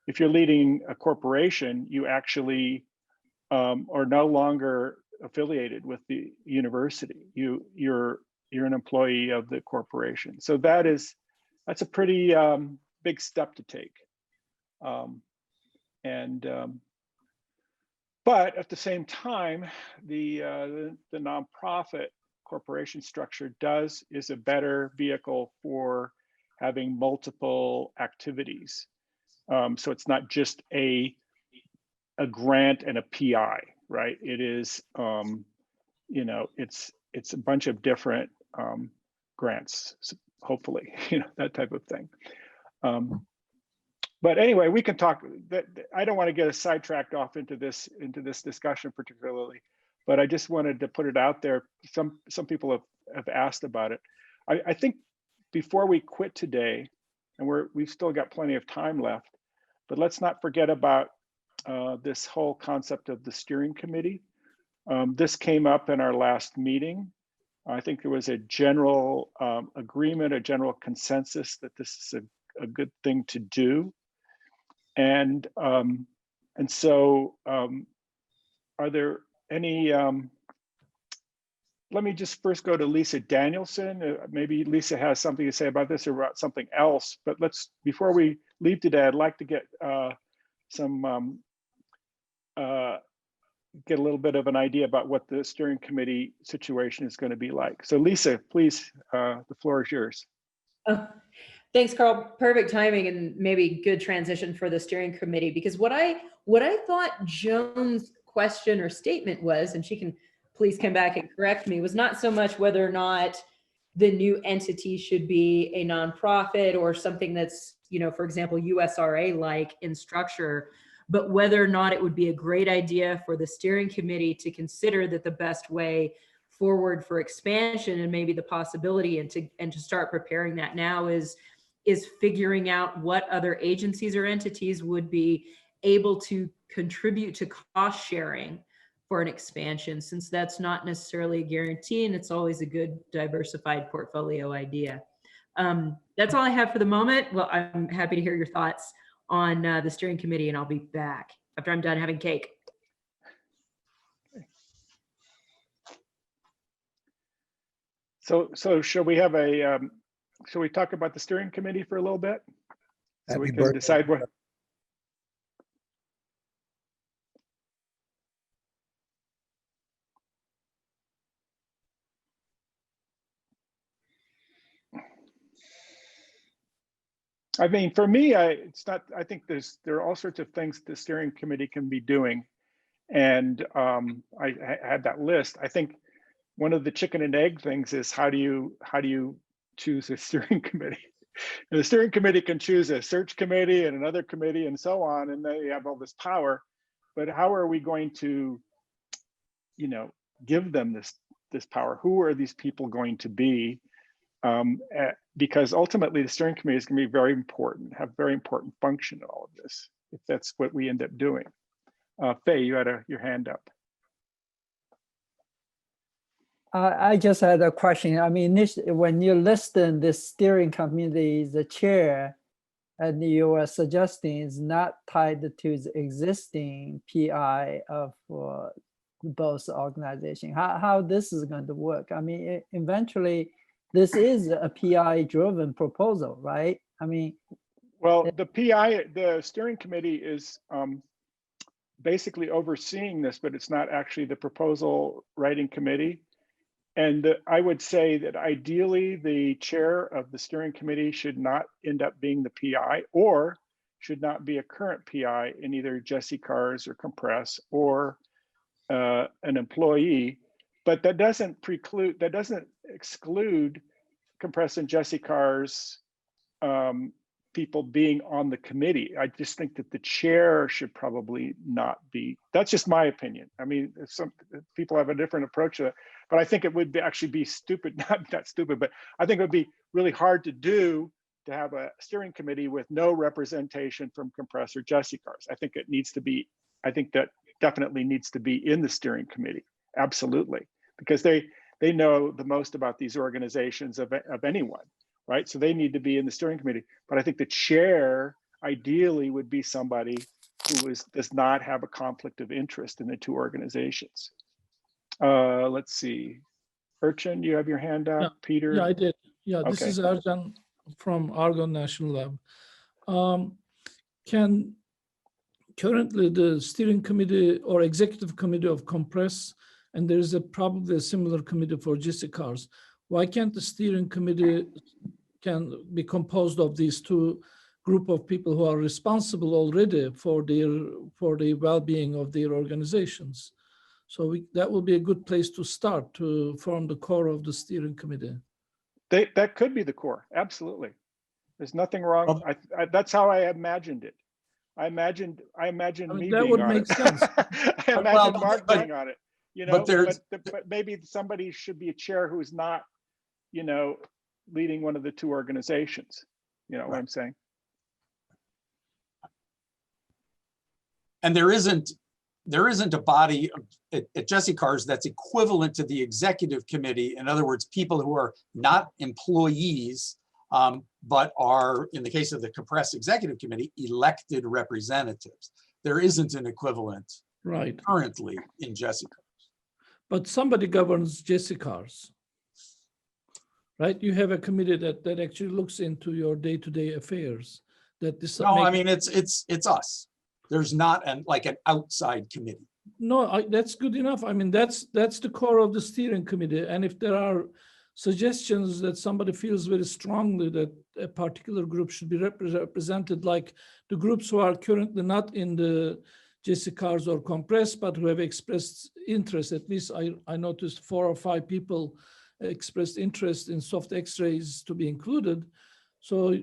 if you're leading a corporation, you actually are no longer affiliated with the university. You're an employee of the corporation. So that's a pretty big step to take. But at the same time, the nonprofit corporation structure is a better vehicle for having multiple activities. So it's not just a grant and a PI, right? It is, it's a bunch of different grants, hopefully, that type of thing. But anyway, we can talk. I don't want to get us sidetracked off into this discussion particularly, but I just wanted to put it out there. Some people have asked about it. I think before we quit today, and we've still got plenty of time left, but let's not forget about this whole concept of the steering committee. This came up in our last meeting. I think there was a general agreement, a general consensus that this is a good thing to do. And so are there any, let me just first go to Lisa Danielson. Maybe Lisa has something to say about this or about something else, but before we leave today, I'd like to get get a little bit of an idea about what the steering committee situation is going to be like. So Lisa, please, the floor is yours. Thanks, Carl. Perfect timing and maybe good transition for the steering committee, because what I thought Joan's question or statement was, and she can please come back and correct me, was not so much whether or not the new entity should be a nonprofit or something that's, for example, USRA-like in structure, but whether or not it would be a great idea for the steering committee to consider that the best way forward for expansion and maybe the possibility and to start preparing that now is figuring out what other agencies or entities would be able to contribute to cost sharing for an expansion, since that's not necessarily a guarantee and it's always a good diversified portfolio idea. That's all I have for the moment. Well, I'm happy to hear your thoughts on the steering committee, and I'll be back after I'm done having cake. So shall we have shall we talk about the steering committee for a little bit? So we can decide what. I mean, for me, it's not. I think there are all sorts of things the steering committee can be doing, and I had that list. I think one of the chicken and egg things is how do you choose a steering committee? And the steering committee can choose a search committee and another committee and so on, and they have all this power. But how are we going to, give them this power? Who are these people going to be? Because ultimately the steering committee is going to be very important, have very important function in all of this, if that's what we end up doing. Faye, you had your hand up. I just had a question. I mean, when you listen the steering committee, the chair, and you are suggesting is not tied to the existing PI of both organizations. How this is going to work? I mean, eventually, this is a PI-driven proposal, right? I mean, well, the steering committee is basically overseeing this, but it's not actually the proposal writing committee. And I would say that ideally the chair of the steering committee should not end up being the PI, or should not be a current PI in either Jesse Cars or Compress or an employee. But that doesn't exclude Compress and Jesse Cars people being on the committee. I just think that the chair should probably not be. That's just my opinion. I mean, some people have a different approach to it, but I think it would actually be stupid, not stupid, but I think it would be really hard to do to have a steering committee with no representation from Compress or Jesse Cars. I think it needs to be, I think that definitely needs to be in the steering committee, absolutely, because they know the most about these organizations of anyone. Right, so they need to be in the steering committee. But I think the chair ideally would be somebody who does not have a conflict of interest in the two organizations. Let's see. Urchin, you have your hand up. Yeah. Peter? Yeah, I did. Yeah, this Okay. is Arjan from Argonne National Lab. Can currently the steering committee or executive committee of Compress, and there is probably a similar committee for GC-cars. Why can't the steering committee can be composed of these two group of people who are responsible already for the well-being of their organizations? So that will be a good place to start to form the core of the steering committee. That could be the core, absolutely. There's nothing wrong. That's how I imagined it. I imagined me that being would on make it. sense. I imagined Mark being on it. You know, but maybe somebody should be a chair who's not, you know, leading one of the two organizations. You know what I'm saying? And there isn't a body at GC-cars that's equivalent to the executive committee. In other words, people who are not employees, but are, in the case of the Compress Executive Committee, elected representatives. There isn't an equivalent currently in GC-cars. But somebody governs GC-cars, right? You have a committee that actually looks into your day-to-day affairs. No, I mean, it's us. There's not like an outside committee. No, that's good enough. I mean, that's the core of the steering committee. And if there are suggestions that somebody feels very strongly that a particular group should be represented, like the groups who are currently not in the GC-cars or Compress, but who have expressed interest, at least I noticed 4 or 5 people expressed interest in soft X-rays to be included. So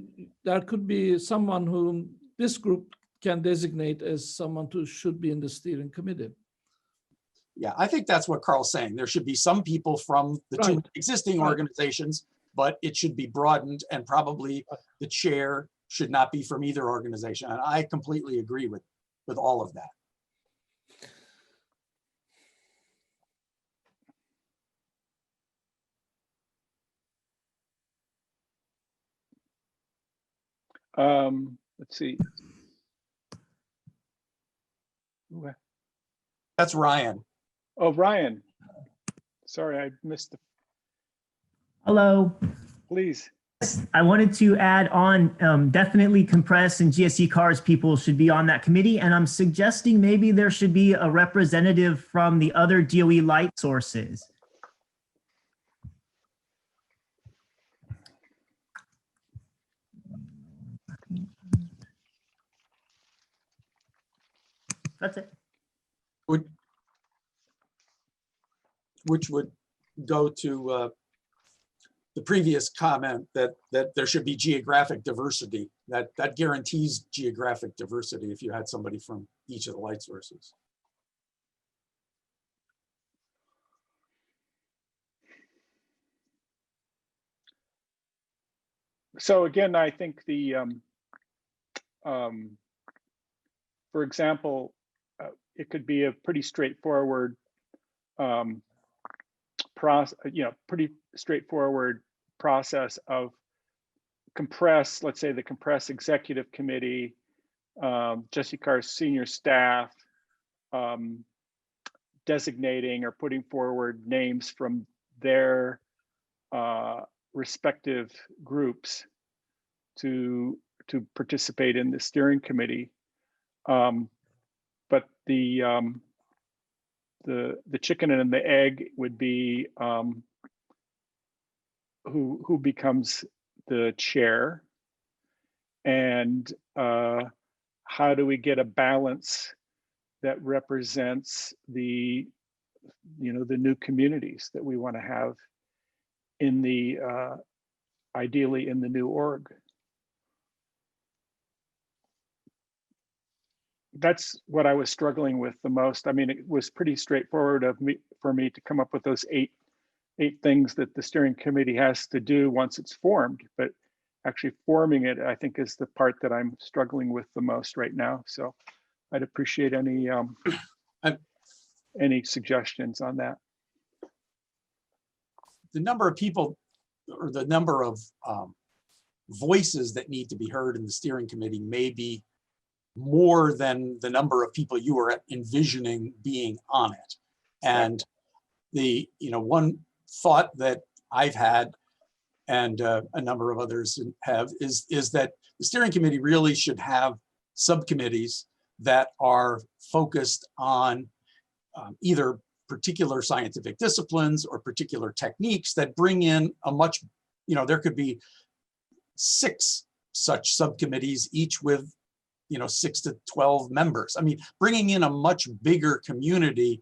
there could be someone whom this group can designate as someone who should be in the steering committee. Yeah, I think that's what Carl's saying. There should be some people from the two existing organizations, but it should be broadened, and probably the chair should not be from either organization. And I completely agree with all of that. Let's see. That's Ryan. Oh, Ryan. Sorry, I missed the. Hello. Please. I wanted to add on, definitely Compress and GSE-cars people should be on that committee. And I'm suggesting maybe there should be a representative from the other DOE light sources. That's it. Which would go to the previous comment that there should be geographic diversity. That guarantees geographic diversity if you had somebody from each of the light sources. So again, I think for example, it could be a pretty straightforward pretty straightforward process of Compress, let's say the Compress Executive Committee, GC-cars senior staff, designating or putting forward names from their respective groups to participate in the steering committee. But the chicken and the egg would be who becomes the chair, and how do we get a balance that represents the new communities that we want to have in the ideally in the new org. That's what I was struggling with the most. I mean, it was pretty straightforward for me to come up with those eight things that the steering committee has to do once it's formed, but actually forming it, I think, is the part that I'm struggling with the most right now. So I'd appreciate any suggestions on that. The number of people, or the number of voices that need to be heard in the steering committee may be more than the number of people you are envisioning being on it. And the, one thought that I've had, and a number of others have, is that the steering committee really should have subcommittees that are focused on either particular scientific disciplines or particular techniques that bring in a much, there could be 6 such subcommittees, each with 6 to 12 members. I mean, bringing in a much bigger community,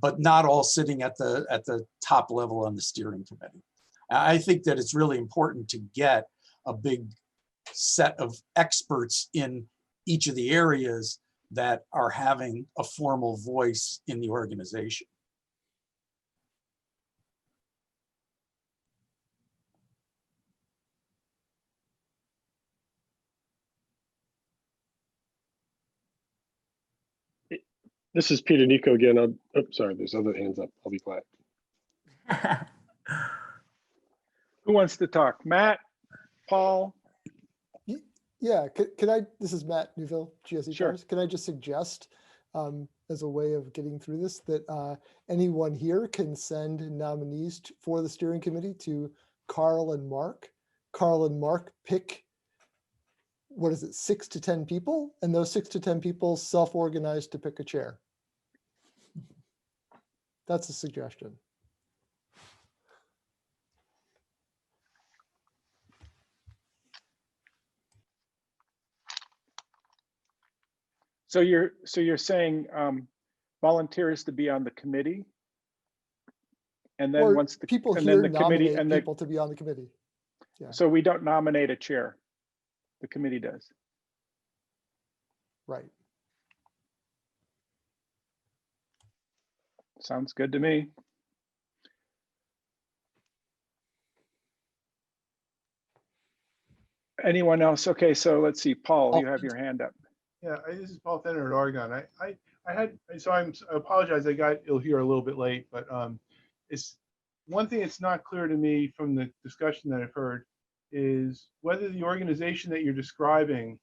but not all sitting at the top level on the steering committee. I think that it's really important to get a big set of experts in each of the areas that are having a formal voice in the organization. This is Peter Nico again. Sorry, there's other hands up. I'll be quiet. Who wants to talk? Matt, Paul? Yeah, can I, this is Matt Newville, GSE Sure. Cars. Can I just suggest, as a way of getting through this, that anyone here can send nominees for the steering committee to Carl and Mark. Carl and Mark pick, 6 to 10 people, and those 6 to 10 people self-organize to pick a chair. That's a suggestion. So you're saying volunteers to be on the committee, and then Or once the people and here then the committee nominate and people to be on the committee. Yeah, so we don't nominate a chair, the committee does. right. Sounds good to me. Anyone else? Okay, so let's see, Paul, you have your hand up. Yeah, this is Paul Fenner at Oregon. I apologize. I got ill here a little bit late, but it's one thing that's not clear to me from the discussion that I've heard is whether the organization that you're describing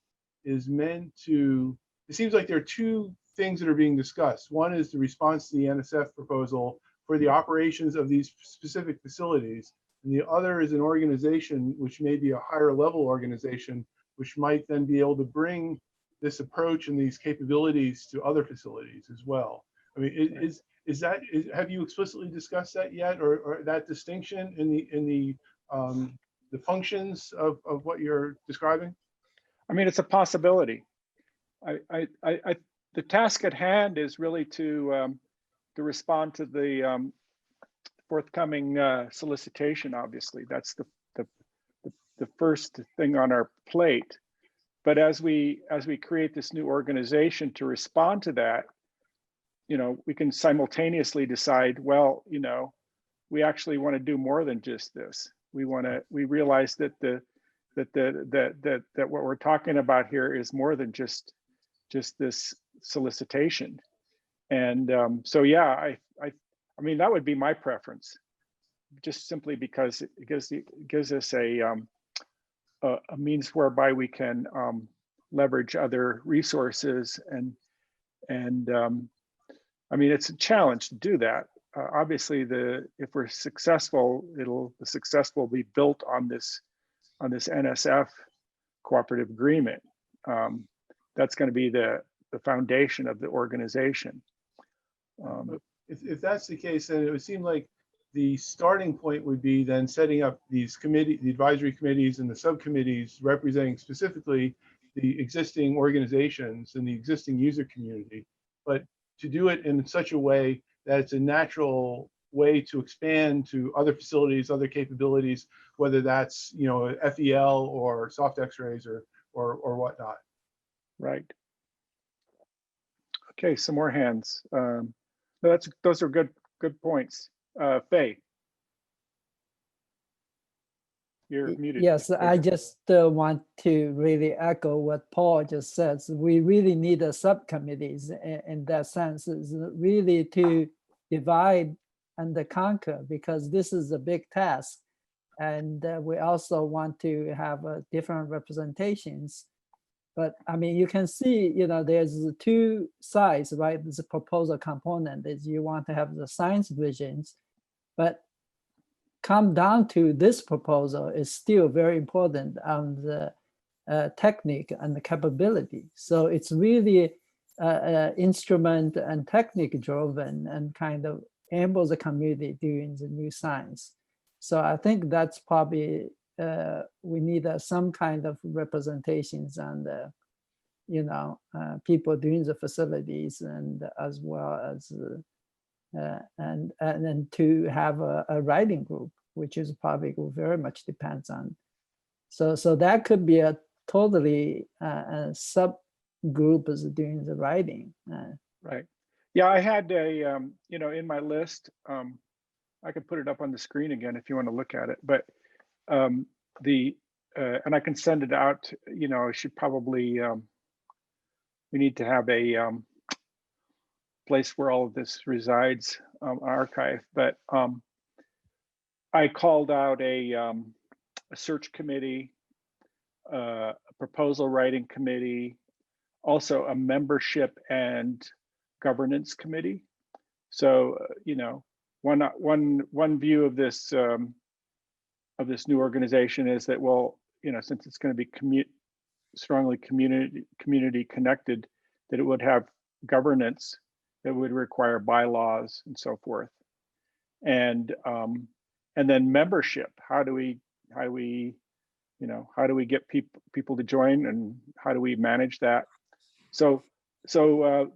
is meant to. It seems like there are 2 things that are being discussed. One is the response to the NSF proposal for the operations of these specific facilities, and the other is an organization which may be a higher level organization, which might then be able to bring this approach and these capabilities to other facilities as well. I mean, have you explicitly discussed that yet, or that distinction in the functions of what you're describing? I mean, it's a possibility. The task at hand is really to respond to the forthcoming solicitation. Obviously, that's the first thing on our plate. But as we create this new organization to respond to that, we can simultaneously decide, well, we actually want to do more than just this. We realize that that what we're talking about here is more than just this solicitation. And so yeah, I mean, that would be my preference, just simply because it gives us a means whereby we can leverage other resources and I mean, it's a challenge to do that. Obviously, if we're successful, the success will be built on this NSF cooperative agreement. That's going to be the foundation of the organization. If that's the case, then it would seem like the starting point would be then setting up these the advisory committees and the subcommittees representing specifically the existing organizations and the existing user community, but to do it in such a way that it's a natural way to expand to other facilities, other capabilities, whether that's FEL or soft X-rays or whatnot. Right. Okay, some more hands. Those are good points. Faye, you're muted. Yes, I just want to really echo what Paul just said. We really need a subcommittees in that sense, is really to divide and conquer, because this is a big task. And we also want to have different representations. But I mean, you can see, there's two sides, right? There's a proposal component is you want to have the science visions, but come down to this proposal is still very important on the technique and the capability. So it's really instrument and technique driven and kind of enable the community doing the new science. So I think that's probably, we need some kind of representations and, people doing the facilities and as well as, and then to have a writing group, which is probably very much depends on. So that could be a totally subgroup is doing the writing. Right. Yeah, I had a, in my list, I could put it up on the screen again if you want to look at it, but and I can send it out, I should probably, we need to have a place where all of this resides, archive, but I called out a search committee, a proposal writing committee, also a membership and governance committee. So, one view of this new organization is that, well, since it's going to be strongly community connected, that it would have governance that would require bylaws and so forth, and then membership. How do we get people to join, and how do we manage that? So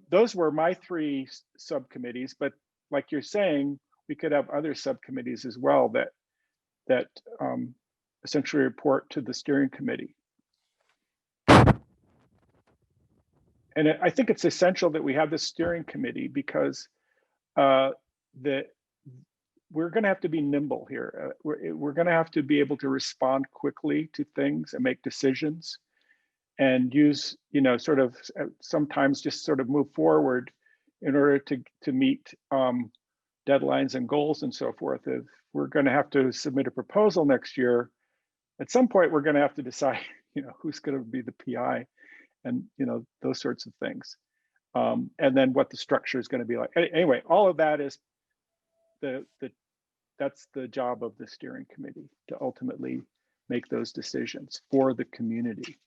those were my three subcommittees, but like you're saying, we could have other subcommittees as well that essentially report to the steering committee. And I think it's essential that we have the steering committee because we're going to have to be nimble here. We're going to have to be able to respond quickly to things and make decisions, and use, sort of sometimes just sort of move forward in order to meet deadlines and goals and so forth. If we're going to have to submit a proposal next year, at some point we're going to have to decide, who's going to be the PI, and those sorts of things, and then what the structure is going to be like. Anyway, all of that is that's the job of the steering committee, to ultimately make those decisions for the community.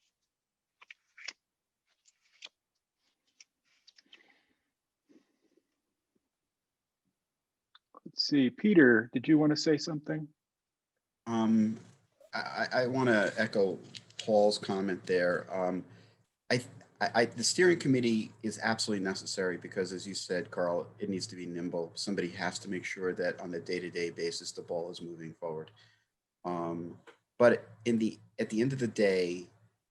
Let's see, Peter, did you want to say something? I want to echo Paul's comment there. The steering committee is absolutely necessary because, as you said, Carl, it needs to be nimble. Somebody has to make sure that on a day-to-day basis, the ball is moving forward. But at the end of the day,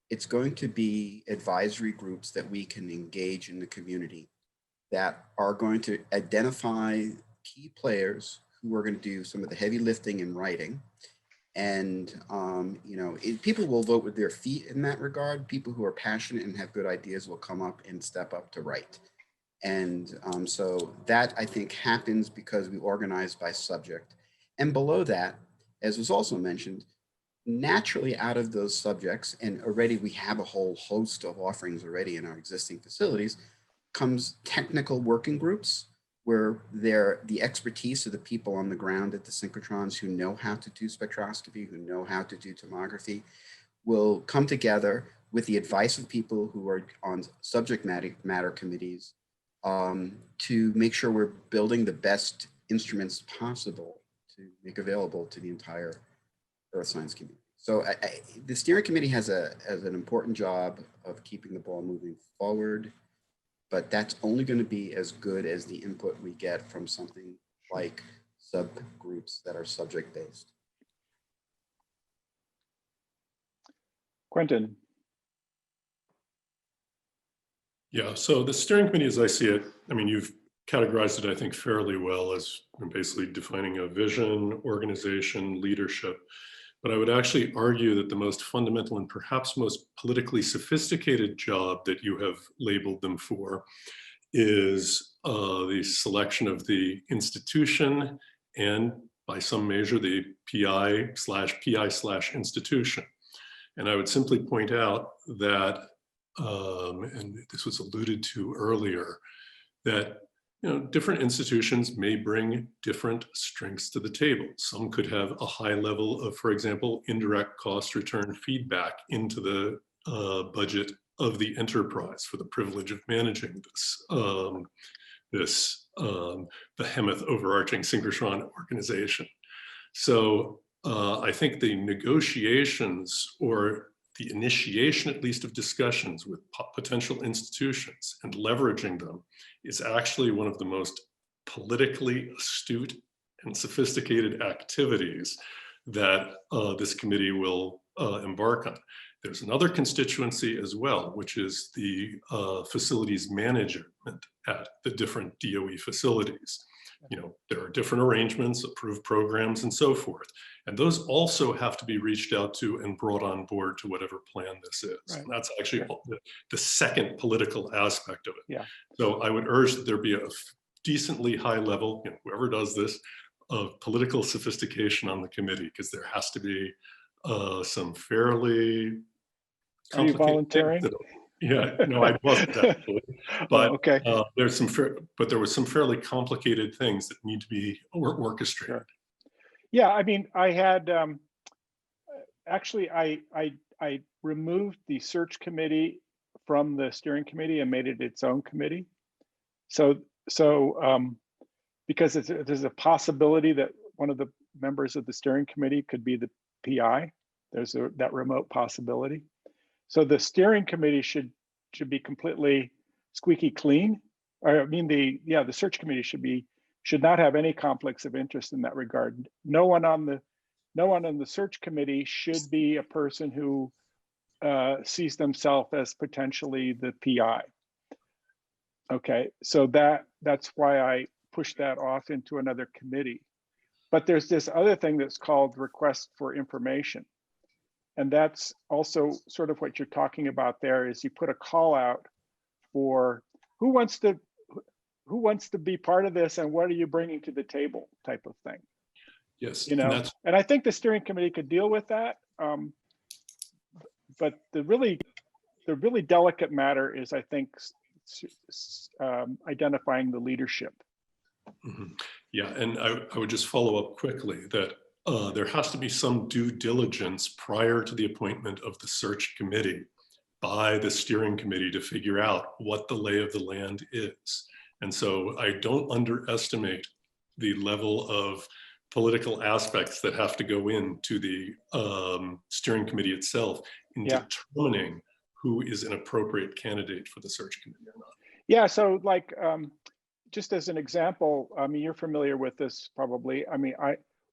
it's going to be advisory groups that we can engage in the community that are going to identify key players who are going to do some of the heavy lifting in writing. And, people will vote with their feet in that regard. People who are passionate and have good ideas will come up and step up to write. And so that, I think, happens because we organize by subject. And below that, as was also mentioned, naturally out of those subjects, and already we have a whole host of offerings already in our existing facilities, comes technical working groups, where the expertise of the people on the ground at the synchrotrons who know how to do spectroscopy, who know how to do tomography, will come together with the advice of people who are on subject matter committees to make sure we're building the best instruments possible to make available to the entire Earth science community. So the steering committee has an important job of keeping the ball moving forward. But that's only going to be as good as the input we get from something like subgroups that are subject-based. Quentin. Yeah, so the steering committee, as I see it, I mean, you've categorized it, I think, fairly well as basically defining a vision, organization, leadership. But I would actually argue that the most fundamental and perhaps most politically sophisticated job that you have labeled them for is the selection of the institution and by some measure, the PI/PI/institution. And I would simply point out that, and this was alluded to earlier, that different institutions may bring different strengths to the table. Some could have a high level of, for example, indirect cost return feedback into the budget of the enterprise for the privilege of managing this behemoth overarching synchrotron organization. So I think the negotiations, or the initiation at least of discussions with potential institutions and leveraging them, is actually one of the most politically astute and sophisticated activities that this committee will embark on. There's another constituency as well, which is the facilities management at the different DOE facilities. There are different arrangements, approved programs, and so forth. And those also have to be reached out to and brought on board to whatever plan this is. Right. And that's actually the second political aspect of it. Yeah. So I would urge that there be a decently high level, whoever does this, of political sophistication on the committee, because there has to be some fairly Are you volunteering? Yeah, no, I wasn't actually. But okay. There were some fairly complicated things that need to be orchestrated. Sure. Yeah, I mean, I had actually I removed the search committee from the steering committee and made it its own committee. So because there's a possibility that one of the members of the steering committee could be the PI. There's that remote possibility. So the steering committee should be completely squeaky clean. Or I mean, the search committee should not have any conflicts of interest in that regard. No one on the search committee should be a person who sees themselves as potentially the PI. Okay, so that's why I pushed that off into another committee. But there's this other thing that's called request for information. And that's also sort of what you're talking about there, is you put a call out for who wants to be part of this and what are you bringing to the table type of thing. Yes, and I think the steering committee could deal with that. But the really delicate matter is, I think, identifying the leadership. Mm-hmm. Yeah, and I would just follow up quickly that there has to be some due diligence prior to the appointment of the search committee by the steering committee to figure out what the lay of the land is. And so I don't underestimate the level of political aspects that have to go into the steering committee itself in determining who is an appropriate candidate for the search committee or not. Yeah, so like, just as an example, I mean, you're familiar with this probably. I mean,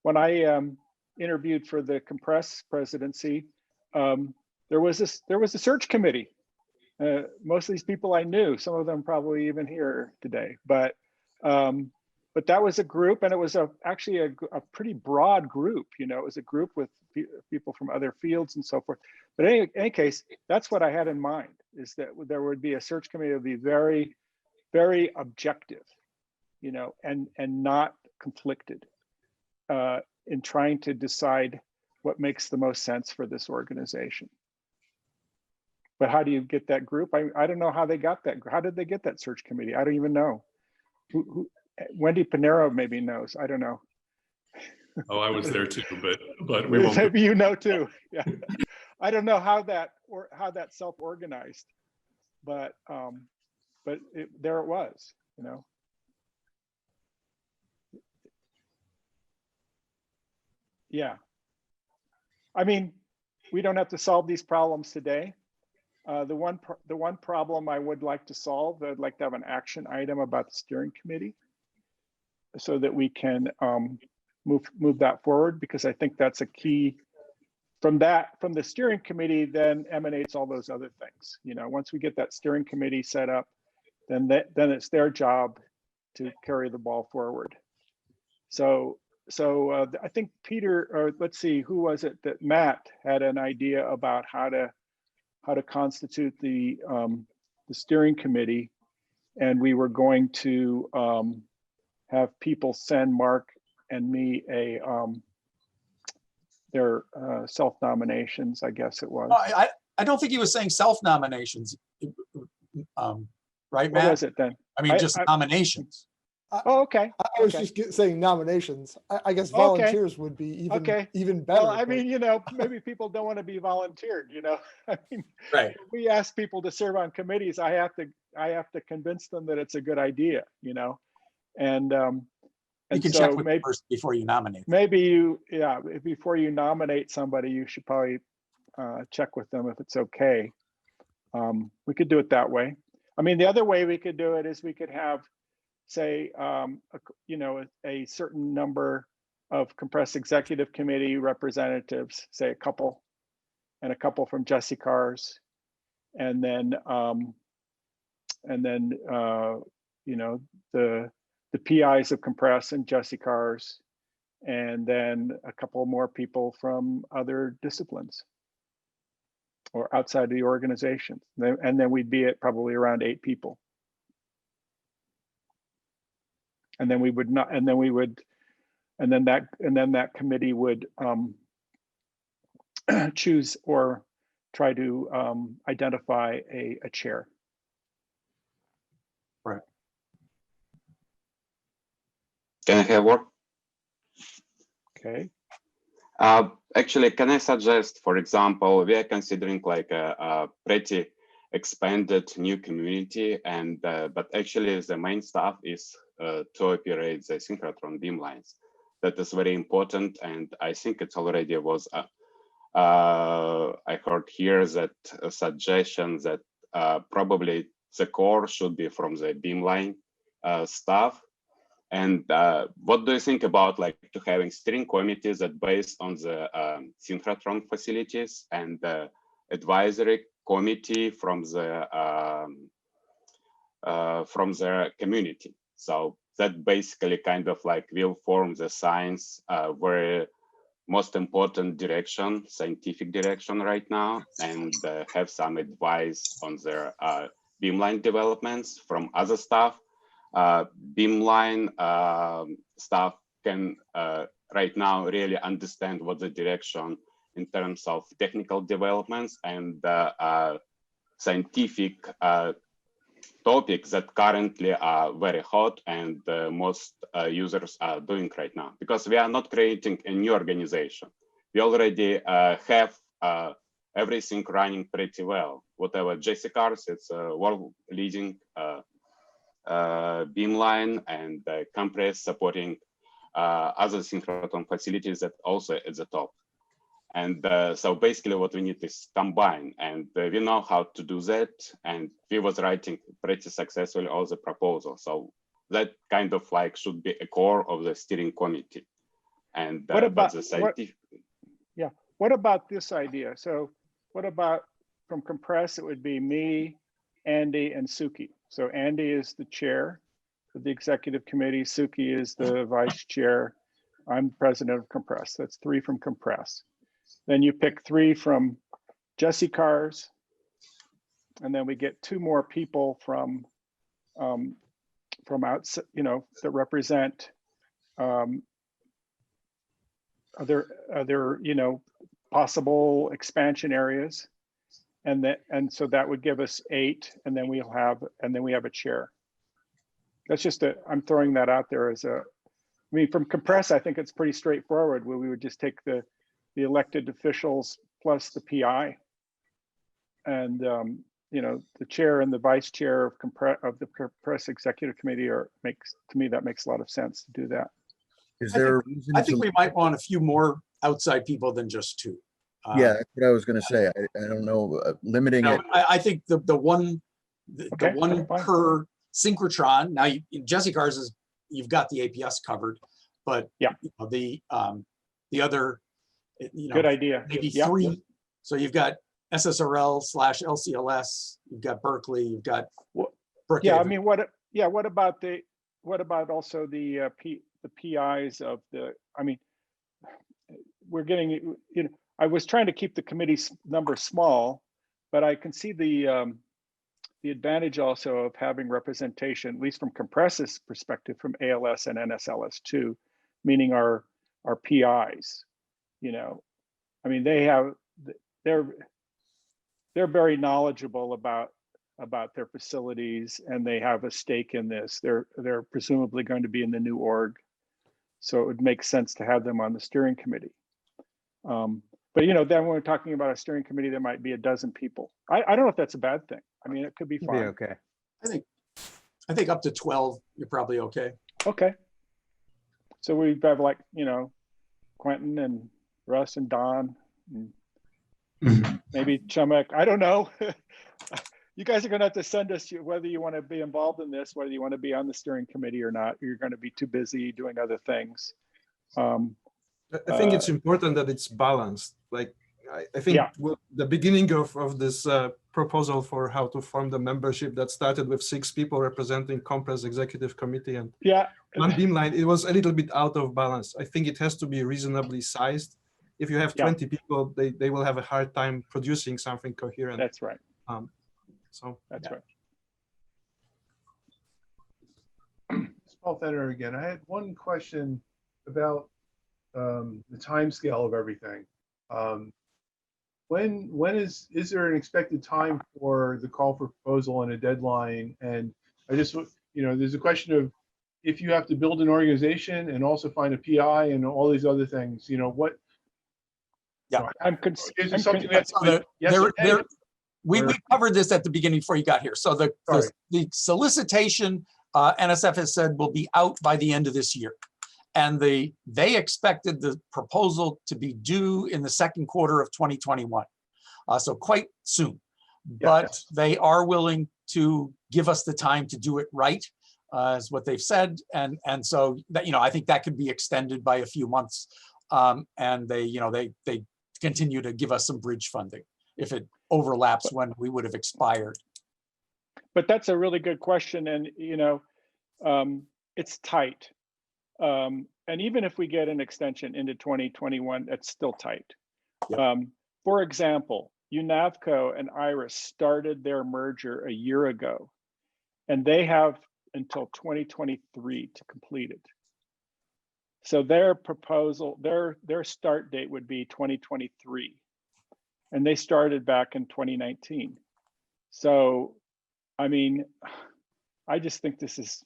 when I interviewed for the Compress presidency, there was a search committee. Most of these people I knew, some of them probably even here today, but that was a group, and it was actually a pretty broad group. It was a group with people from other fields and so forth. But in any case, that's what I had in mind, is that there would be a search committee that would be very, very objective, and not conflicted in trying to decide what makes the most sense for this organization. But how do you get that group? I don't know how they got that. How did they get that search committee? I don't even know. Wendy Pinero maybe knows. I don't know. Oh, I was there too, but we won't. Maybe you know too. Yeah, I don't know how that self-organized, but there it was. Yeah. I mean, we don't have to solve these problems today. The one problem I would like to solve, I'd like to have an action item about the steering committee, so that we can move that forward, because I think that's a key. From the steering committee then emanates all those other things. Once we get that steering committee set up, then it's their job to carry the ball forward. So I think Peter, or let's see, who was it that Matt had an idea about how to constitute the steering committee, and we were going to have people send Mark me their self-nominations, I guess it was. I don't think he was saying self-nominations, right, Matt? What was it then? I mean, just nominations. Oh, okay. I was just saying nominations. I guess volunteers would be even better. Well, I mean, you know, maybe people don't want to be volunteered, you know. I mean, right. If we ask people to serve on committees, I have to convince them that it's a good idea, you know. And you can check with them first before you nominate them. Maybe before you nominate somebody, you should probably check with them if it's okay. We could do it that way. I mean, the other way we could do it is we could have, say, a certain number of compressed executive committee representatives, say a couple from Jesse Cars, and then the PIs of compress and Jesse Cars, and then a couple more people from other disciplines or outside of the organization, and then we'd be at probably around 8 people. And then that committee would choose or try to identify a chair. Right. Can I have word? Okay. Actually, can I suggest, for example, we are considering like a pretty expanded new community, and but actually the main stuff is to operate the synchrotron beamlines. That is very important, and I think it's already was. I heard here that a suggestion that probably the core should be from the beamline stuff. And what do you think about like to having steering committees that based on the synchrotron facilities and the advisory committee from the community? So that basically kind of like will form the science very most important direction, scientific direction right now, and have some advice on their beamline developments from other stuff. Beamline staff can right now really understand what the direction in terms of technical developments and scientific topics that currently are very hot and most users are doing right now, because we are not creating a new organization. We already have everything running pretty well. Whatever Jesse Cars, it's a world leading beamline and compress supporting other synchrotron facilities that also at the top. And so basically what we need is combine, and we know how to do that. And we was writing pretty successfully all the proposals. So that kind of like should be a core of the steering committee. And what about the scientific? What about this idea? So what about from compress, it would be me, Andy, and Suki. So Andy is the chair of the executive committee. Suki is the vice chair. I'm president of compress. That's 3 from compress. Then you pick 3 from Jesse Cars, and then we get 2 more people from outside, you know, that represent other you know, possible expansion areas, and so that would give us 8, and then we have a chair. That's just I'm throwing that out there as a. I mean, from compress, I think it's pretty straightforward, where we would just take the elected officials plus the PI, and you know, the chair and the vice chair of the compress executive committee to me that makes a lot of sense to do that. Is there? I think we might want a few more outside people than just 2. Yeah, that's what I was going to say. I don't know, limiting it. I think the one per synchrotron. Now, Jesse Cars is you've got the APS covered, but yeah, you know, the other, you know, good idea. Maybe 3. So you've got SSRL/LCLS. You've got Berkeley. You've got yeah. I mean, what about also the PIs of the? I mean, we're getting, you know, I was trying to keep the committee number small, but I can see the advantage also of having representation, at least from compress's perspective, from ALS and NSLS too, meaning our PIs. You know, I mean, they're very knowledgeable about their facilities, and they have a stake in this. They're presumably going to be in the new org, so it would make sense to have them on the steering committee. But you know, then when we're talking about a steering committee, there might be a dozen people. I don't know if that's a bad thing. I mean, it could be fine. Okay. I think up to 12, you're probably okay. Okay. So we have, like, you know, Quentin and Russ and Don, and maybe Chumek. I don't know. You guys are going to have to send us whether you want to be involved in this, whether you want to be on the steering committee or not. You're going to be too busy doing other things. I think it's important that it's balanced. Like, I think the beginning of this proposal for how to form the membership that started with 6 people representing Compress Executive Committee and one beamline, it was a little bit out of balance. I think it has to be reasonably sized. If you have 20 people, they will have a hard time producing something coherent. That's right. So that's right. It's Paul Federer again. I had one question about the time scale of everything. When is there an expected time for the call for proposal and a deadline? And I just, you know, there's a question of if you have to build an organization and also find a PI and all these other things, you know, what? Yeah, is it something that's we covered this at the beginning before you got here. So the solicitation, NSF has said, will be out by the end of this year. And they expected the proposal to be due in the second quarter of 2021. So quite soon. But they are willing to give us the time to do it right, is what they've said. And so that, you know, I think that could be extended by a few months. And they, you know, they continue to give us some bridge funding if it overlaps when we would have expired. But that's a really good question. And, you know, it's tight. And even if we get an extension into 2021, that's still tight. For example, UNAVCO and IRIS started their merger a year ago, and they have until 2023 to complete it. So their proposal, their start date would be 2023, and they started back in 2019. So, I mean, I just think this is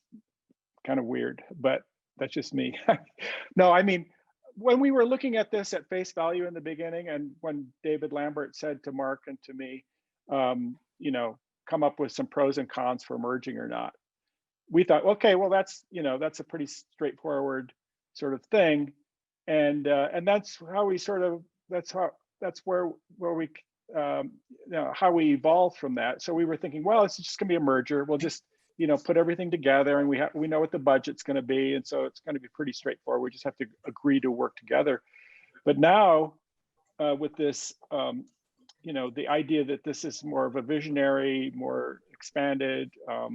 kind of weird, but that's just me. No, I mean, when we were looking at this at face value in the beginning, and when David Lambert said to Mark and to me, you know, come up with some pros and cons for merging or not, we thought, okay, well, that's, you know, that's a pretty straightforward sort of thing, and that's how we sort of, that's where we, you know, how we evolved from that. So we were thinking, well, it's just gonna be a merger. We'll just, you know, put everything together, and we know what the budget's going to be, and so it's going to be pretty straightforward. We just have to agree to work together. But now, with this, you know, the idea that this is more of a visionary, more expanded,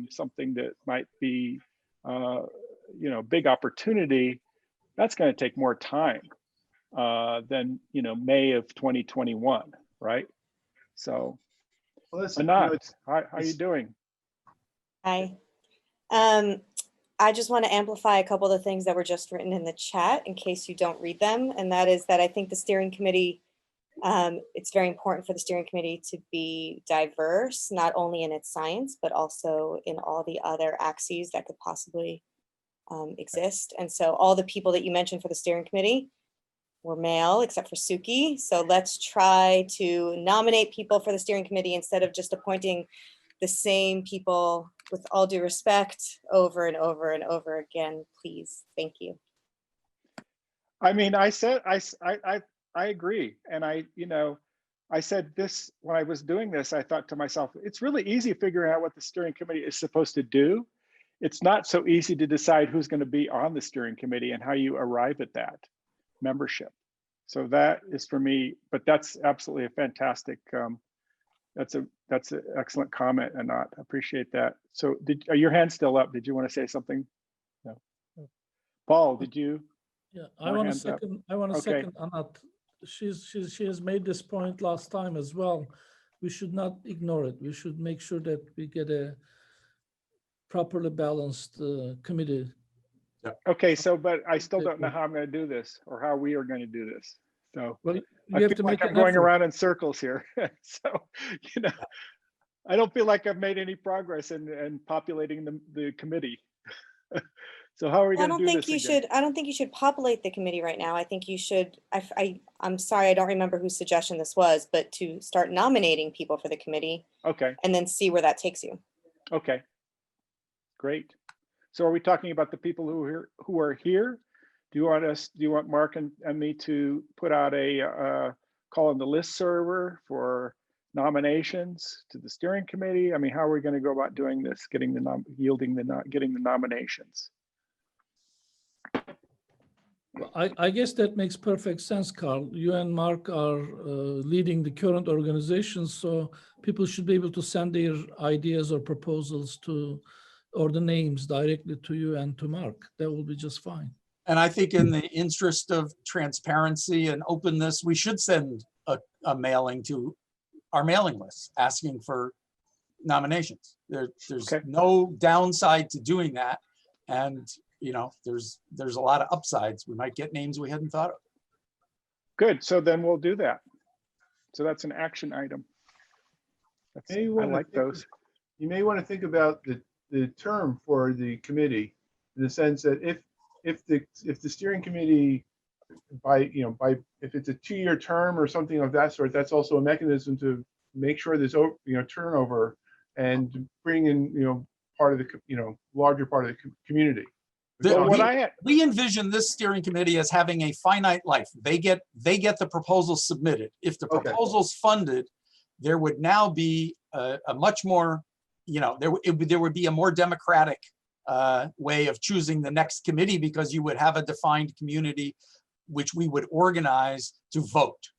something that might be, you know, big opportunity, that's going to take more time than, you know, May of 2021, right? So, well, Anat, how are you doing? Hi. I just want to amplify a couple of the things that were just written in the chat in case you don't read them. And that is that I think the steering committee, it's very important for the steering committee to be diverse, not only in its science, but also in all the other axes that could possibly exist. And so all the people that you mentioned for the steering committee were male, except for Suki. So let's try to nominate people for the steering committee instead of just appointing the same people, with all due respect, over and over and over again, please. Thank you. I mean, I said, I agree. And you know, I said this, when I was doing this, I thought to myself, it's really easy figuring out what the steering committee is supposed to do. It's not so easy to decide who's going to be on the steering committee and how you arrive at that membership. So that is for me, but that's absolutely a fantastic, that's an excellent comment, and I appreciate that. So are your hand still up? Did you want to say something? No. Paul, did you? Yeah, I want to second. I want to second Anat. She has made this point last time as well. We should not ignore it. We should make sure that we get a properly balanced committee Okay, so, but I still don't know how I'm going to do this or how we are going to do this. So Well, I you have feel to like make I'm an going effort. around in circles here. So, you know, I don't feel like I've made any progress in populating the committee. So how are we I going to don't do think this you again? should, I don't think you should populate the committee right now. I think you should, I'm sorry, I don't remember whose suggestion this was, but to start nominating people for the committee Okay, and then see where that takes you. okay, great. So are we talking about the people who are here? Do you want Mark and me to put out a call on the list server for nominations to the steering committee? I mean, how are we going to go about doing this, getting the getting the nominations? Well, I guess that makes perfect sense, Carl. You and Mark are leading the current organization, so people should be able to send their ideas or proposals to, or the names directly to you and to Mark. That will be just fine. And I think in the interest of transparency and openness, we should send a mailing to our mailing list asking for nominations. There's no downside to doing that. And you know, there's a lot of upsides. We might get names we hadn't thought of. Good, so then we'll do that. So that's an action item. I like those. You may want to think about the term for the committee, in the sense that if the steering committee if it's a 2-year term or something of that sort, that's also a mechanism to make sure there's turnover and bring in part of the larger part of the community. We envision this steering committee as having a finite life. They get the proposals submitted. If the proposal's funded, there would now be a much more, there would be a more democratic way of choosing the next committee, because you would have a defined community which we would organize to vote.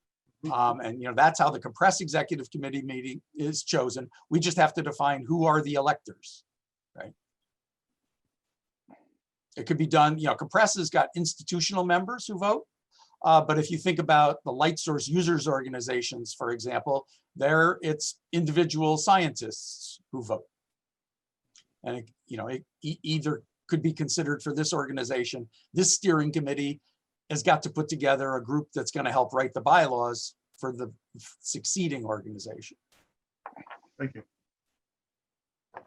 And that's how the compressed executive committee meeting is chosen. We just have to define who are the electors, right? It could be done, Compress has got institutional members who vote. But if you think about the light source users organizations, for example, it's individual scientists who vote. And it either could be considered for this organization. This steering committee has got to put together a group that's going to help write the bylaws for the succeeding organization. Thank you.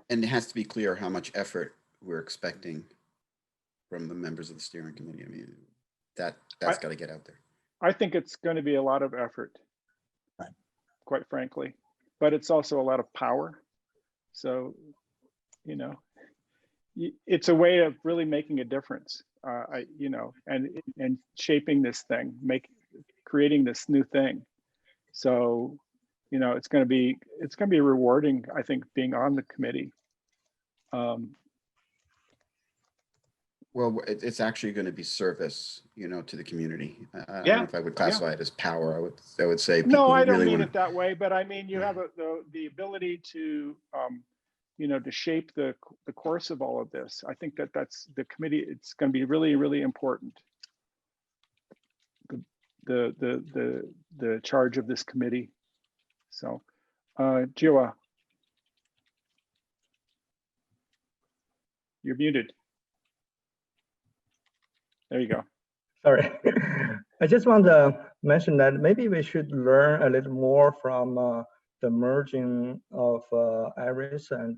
And it has to be clear how much effort we're expecting from the members of the steering committee. I mean, that's got to get out there. I think it's going to be a lot of effort, quite frankly, but it's also a lot of power. So, it's a way of really making a difference, and shaping this thing, creating this new thing. So, it's going to be rewarding, I think, being on the committee. Well, it's actually going to be service, to the community. I don't know if I would classify it as power. I would say people No, I don't really mean want it that way, but I mean you have the ability to, to shape the course of all of this. I think that's the committee. It's going to be really, really important. The charge of this committee. So, Jiwa, you're muted. There you go. Sorry. I just want to mention that maybe we should learn a little more from the merging of IRIS and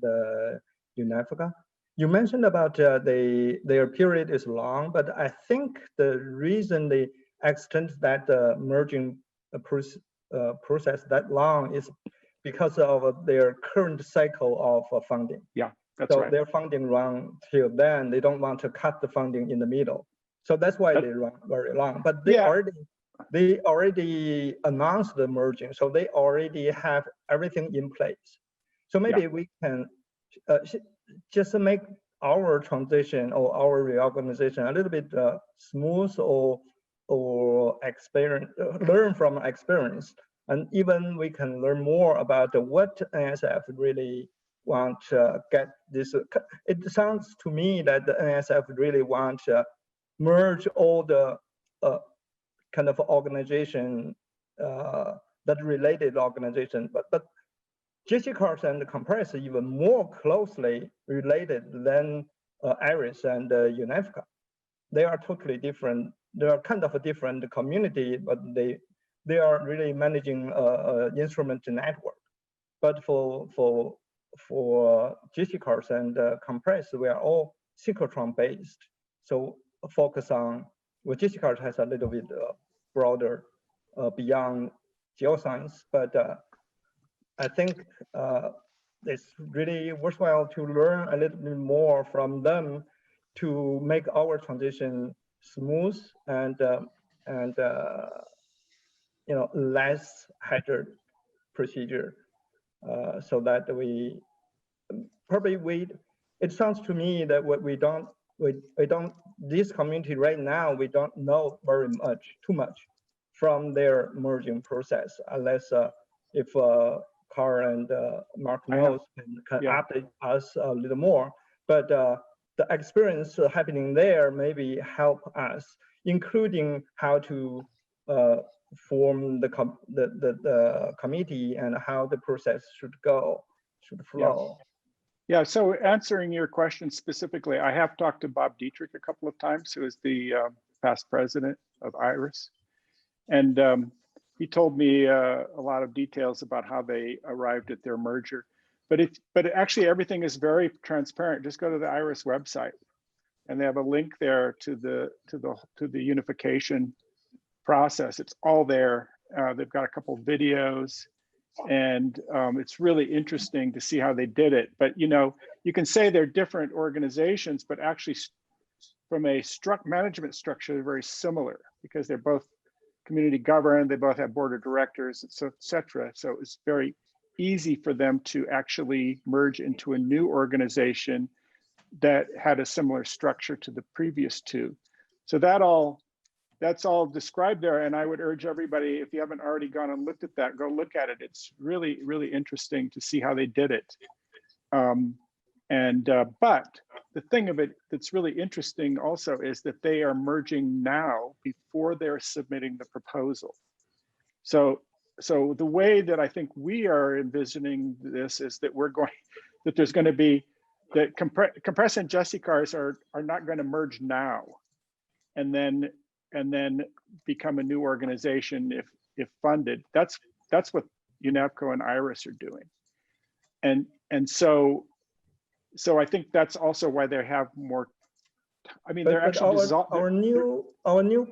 UNAFRICA. You mentioned about their period is long, but I think the reason they extend that merging process that long is because of their current cycle of funding. Yeah, that's right. So their funding run till then, they don't want to cut the funding in the middle. So that's why they run very long. But they already announced the merging, so they already have everything in place. So maybe we can just make our transition or our reorganization a little bit smooth, or learn from experience, and even we can learn more about what NSF really want to get this. It sounds to me that the NSF really want to merge all the kind of organization that related organization, but JC Cars and Compress are even more closely related than IRIS and UNAFRICA. they are totally different. They are kind of a different community, but they are really managing instrument network. But for GC cars and compress, we are all synchrotron based. So focus on, well, GC cars has a little bit broader beyond geoscience, but I think it's really worthwhile to learn a little bit more from them to make our transition smooth and less hazard procedure, so that we probably it sounds to me that what we don't this community right now, we don't know too much from their merging process, unless if Carl and Mark knows can update us a little more. But the experience happening there maybe help us, including how to form the committee and how the process should flow. Yeah, so answering your question specifically, I have talked to Bob Dietrich a couple of times, who is the past president of IRIS. And he told me a lot of details about how they arrived at their merger. But actually everything is very transparent. Just go to the IRIS website, and they have a link there to the unification process. It's all there. They've got a couple of videos, and it's really interesting to see how they did it. But you can say they're different organizations, but actually from a management structure, they're very similar, because they're both community governed, they both have board of directors, et cetera. So it's very easy for them to actually merge into a new organization that had a similar structure to the previous two. So that's all described there. And I would urge everybody, if you haven't already gone and looked at that, go look at it. It's really, really interesting to see how they did it. But the thing of it that's really interesting also is that they are merging now before they're submitting the proposal. So the way that I think we are envisioning this is that there's going to be that compress and Jesse cars are not going to merge now, and then become a new organization if funded. That's what UNAVCO and IRIS are doing, and so I think that's also why they have more. I mean, they're actually our new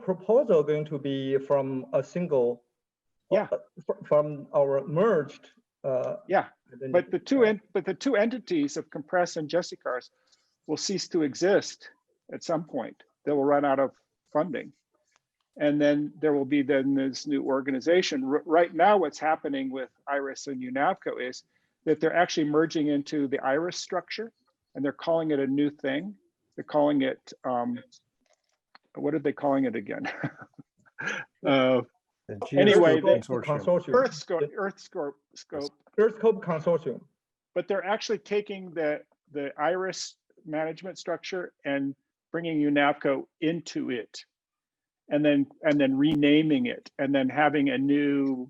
proposal going to be from a single. Yeah. From our merged. Yeah, but the two entities of compress and Jesse cars will cease to exist at some point. They will run out of funding, and then there will be this new organization. Right now, what's happening with IRIS and UNAVCO is that they're actually merging into the IRIS structure, and they're calling it a new thing. They're calling it, what are they calling it again? Anyway, Earthscope Consortium. But they're actually taking the IRIS management structure and bringing UNAVCO into it, and then renaming it, and then having a new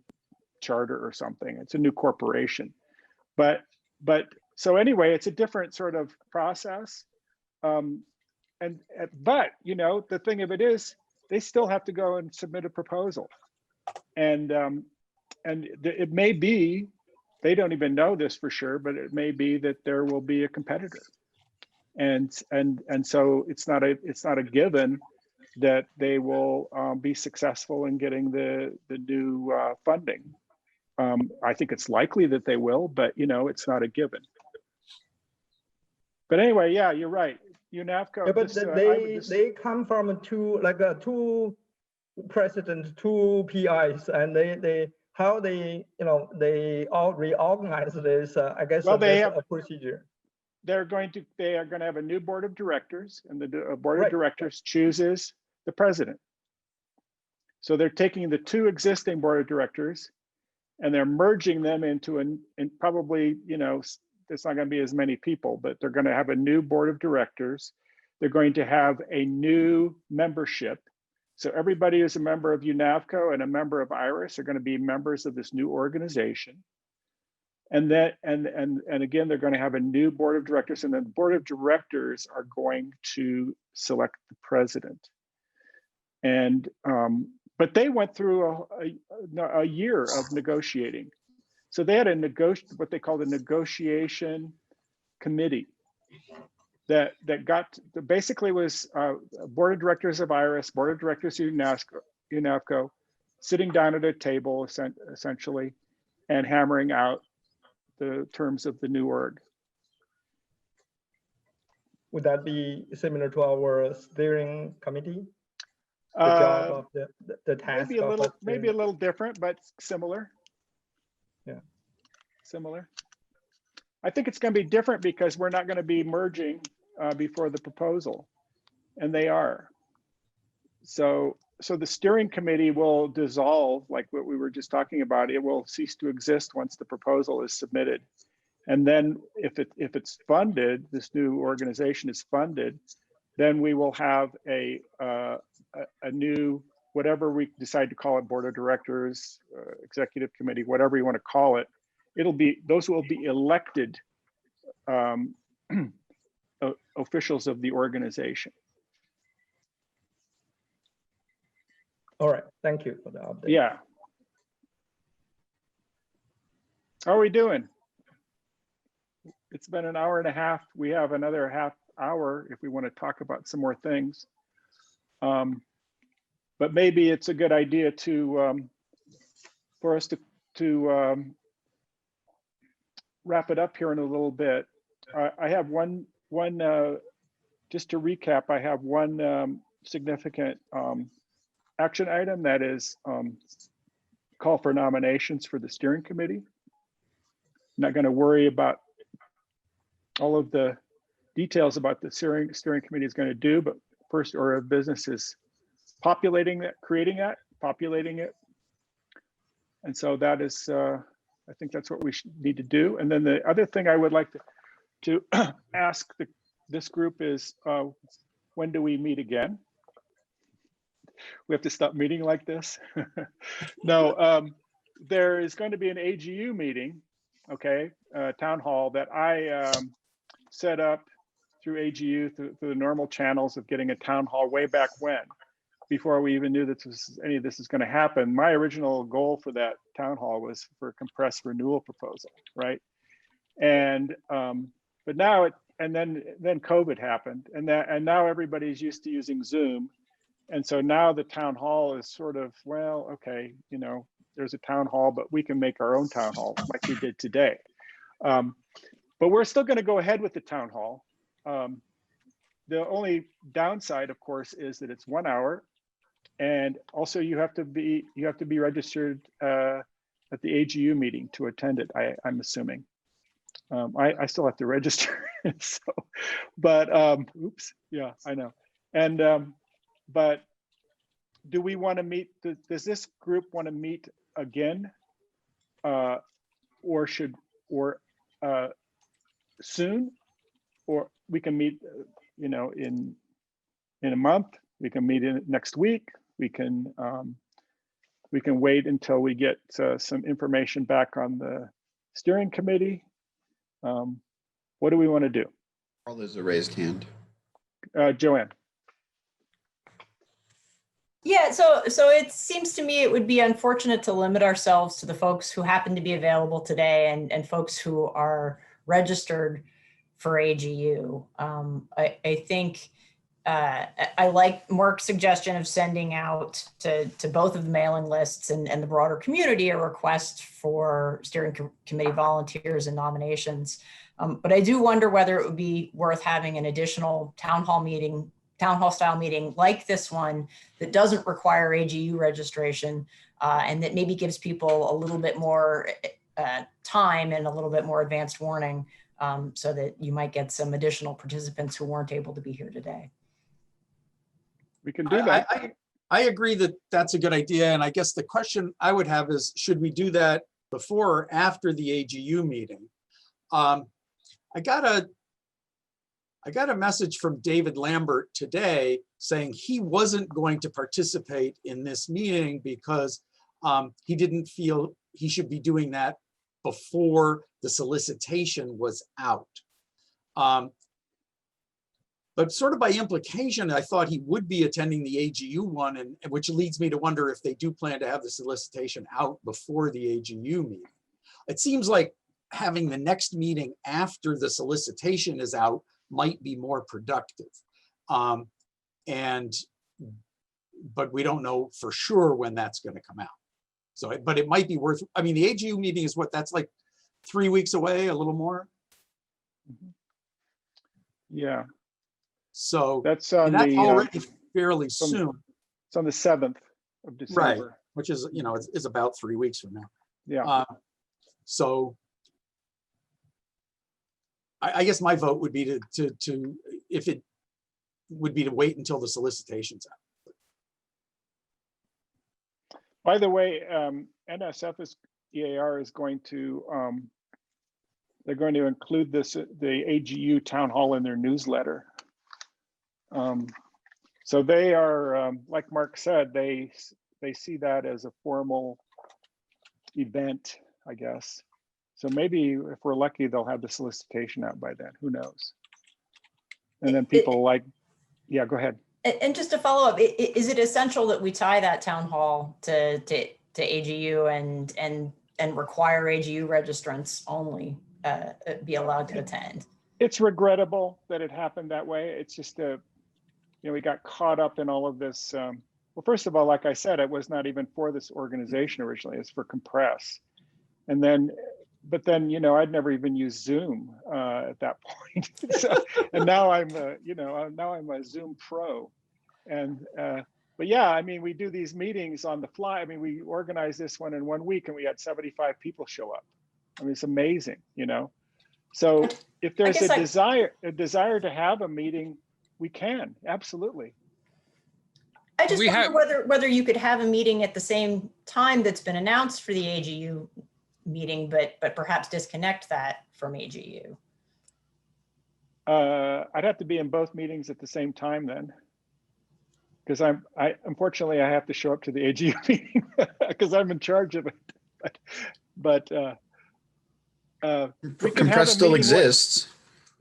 charter or something. It's a new corporation. But so anyway, it's a different sort of process. But the thing of it is, they still have to go and submit a proposal. And it may be, they don't even know this for sure, but it may be that there will be a competitor, and so it's not a given that they will be successful in getting the new funding. I think it's likely that they will, but it's not a given. But anyway, yeah, you're right. UNAVCO. Yeah, but they come from two presidents, two PIs, and they all reorganize this. I guess they have a procedure. They are going to have a new board of directors, and the board of directors chooses the president. So they're taking the two existing board of directors, and they're merging them into and probably it's not going to be as many people, but they're going to have a new board of directors. They're going to have a new membership. So everybody who's a member of UNAVCO and a member of IRIS are going to be members of this new organization. And again, they're going to have a new board of directors, and then the board of directors are going to select the president. And but they went through a year of negotiating. So they had what they called a negotiation committee that basically was board of directors of IRIS, board of directors of UNAFCO, sitting down at a table essentially and hammering out the terms of the new org. Would that be similar to our steering committee? The job of the task maybe a little different, but similar. Yeah, similar. I think it's going to be different because we're not going to be merging before the proposal, and they are. So the steering committee will dissolve, like what we were just talking about. It will cease to exist once the proposal is submitted, and then if it's funded, this new organization is funded, then we will have a new, whatever we decide to call it, board of directors, executive committee, whatever you want to call it. Those will be elected officials of the organization. All right, thank you for the update. Yeah. How are we doing? It's been an hour and a half. We have another half hour if we want to talk about some more things. But maybe it's a good idea for us to wrap it up here in a little bit. I have one just to recap, I have one significant action item, that is call for nominations for the steering committee. I'm not going to worry about all of the details about the steering committee is going to do, but first order of business is populating that, creating that, populating it. And so that is, I think that's what we need to do. And then the other thing I would like to ask this group is, when do we meet again? We have to stop meeting like this. No, there is going to be an AGU meeting, okay, town hall that I set up through AGU, through the normal channels of getting a town hall way back when, before we even knew that any of this is going to happen. My original goal for that town hall was for a compressed renewal proposal, right? And but now and then COVID happened, and now everybody's used to using Zoom. And so now the town hall is sort of, well, okay, you know, there's a town hall, but we can make our own town hall like we did today. But we're still going to go ahead with the town hall. The only downside, of course, is that it's 1 hour, and also you have to be registered at the AGU meeting to attend it. I'm assuming. I still have to register. So, but oops, yeah, I know. And but do we want to meet? Does this group want to meet again, or soon, or we can meet, you know, in a month? We can meet in next week. We can wait until we get some information back on the steering committee. What do we want to do? Carl, there's a raised hand. Joanne. Yeah, so it seems to me it would be unfortunate to limit ourselves to the folks who happen to be available today and folks who are registered for AGU. I think I like Mark's suggestion of sending out to both of the mailing lists and the broader community a request for steering committee volunteers and nominations. But I do wonder whether it would be worth having an additional town hall style meeting like this one that doesn't require AGU registration and that maybe gives people a little bit more time and a little bit more advanced warning so that you might get some additional participants who weren't able to be here today. We can do that. I agree that that's a good idea. And I guess the question I would have is, should we do that before or after the AGU meeting? I got a message from David Lambert today saying he wasn't going to participate in this meeting because he didn't feel he should be doing that before the solicitation was out. But sort of by implication, I thought he would be attending the AGU one, and which leads me to wonder if they do plan to have the solicitation out before the AGU meeting. It seems like having the next meeting after the solicitation is out might be more productive. But we don't know for sure when that's going to come out. So, but it might be worth, I mean, the AGU meeting is what, that's like 3 weeks away, a little more. Yeah. So that's on that's the already fairly soon. It's on the 7th of December. Right, which is, you know, is about 3 weeks from now. Yeah. So I guess my vote would be to if it would be to wait until the solicitation's out. By the way, EAR is going to, they're going to include this, the AGU town hall in their newsletter. So they are, like Mark said, they see that as a formal event, I guess. So maybe if we're lucky, they'll have the solicitation out by then, who knows? And then people yeah, go ahead. And just to follow up, is it essential that we tie that town hall to AGU and require AGU registrants only be allowed to attend? It's regrettable that it happened that way. It's just we got caught up in all of this. Well, first of all, like I said, it was not even for this organization originally. It's for Compress. And then, but then, I'd never even used Zoom at that point. And now I'm, now I'm a Zoom pro. And, but yeah, I mean, we do these meetings on the fly. I mean, we organized this one in 1 week and we had 75 people show up. I mean, it's amazing, So if there's a desire to have a meeting, we can, absolutely. I just wonder whether you could have a meeting at the same time that's been announced for the AGU meeting, but perhaps disconnect that from AGU. I'd have to be in both meetings at the same time then, because unfortunately I have to show up to the AGU meeting because I'm in charge of it. But Compress still exists.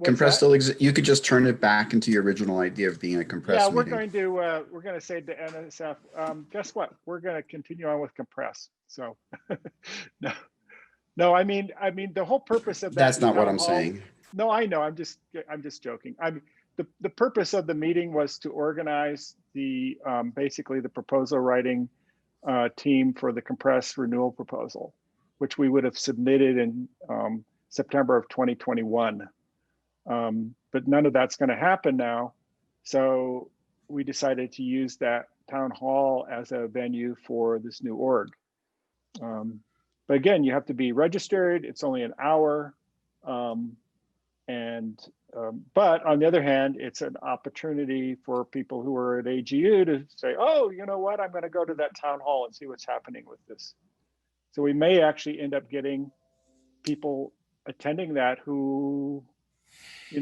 Compress still exists. You could just turn it back into your original idea of being a Compress meeting. We're going to say to NSF, guess what? We're going to continue on with Compress. So no, I mean the whole purpose of that. That's not what I'm saying. No, I know. I'm just joking. The purpose of the meeting was to organize the basically the proposal writing team for the Compress renewal proposal, which we would have submitted in September of 2021. But none of that's going to happen now. So we decided to use that town hall as a venue for this new org. But again, you have to be registered. It's only an hour. But on the other hand, it's an opportunity for people who are at AGU to say, oh, you know what? I'm going to go to that town hall and see what's happening with this. So we may actually end up getting people attending that who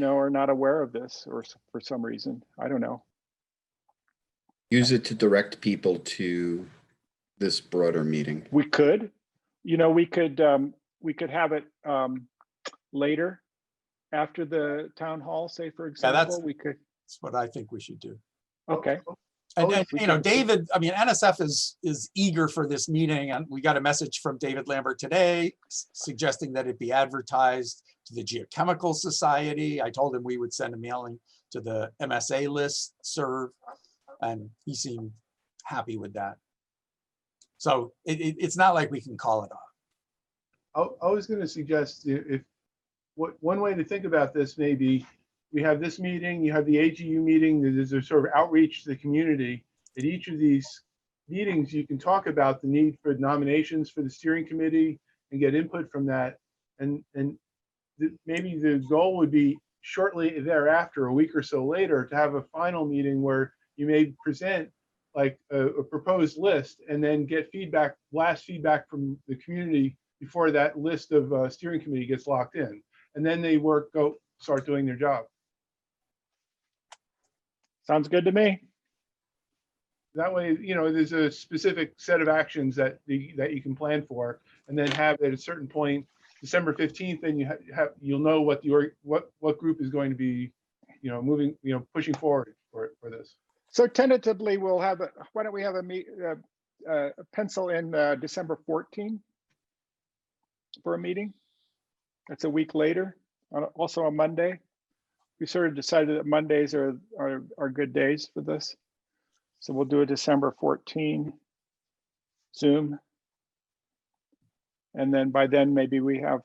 are not aware of this or for some reason, I don't know. Use it to direct people to this broader meeting. We could, we could have it later after the town hall, say for example, that's what I think we should do. Okay. And David, I mean, NSF is eager for this meeting, and we got a message from David Lambert today suggesting that it be advertised to the Geochemical Society. I told him we would send a mailing to the MSA list serve, and he seemed happy with that. So it's not like we can call it off. I was going to suggest one way to think about this may be we have this meeting, you have the AGU meeting, there's a sort of outreach to the community. At each of these meetings, you can talk about the need for nominations for the steering committee and get input from that. And maybe the goal would be shortly thereafter, a week or so later, to have a final meeting where you may present like a proposed list and then get last feedback from the community before that list of steering committee gets locked in. And then they start doing their job. Sounds good to me. That way, there's a specific set of actions that you can plan for, and then have at a certain point, December 15th, and you'll know what what group is going to be, moving, pushing forward for this. So tentatively, we'll have, why don't we have a pencil in December 14 for a meeting? That's a week later, also a Monday. We sort of decided that Mondays are good days for this. So we'll do a December 14 Zoom. And then by then, maybe we have,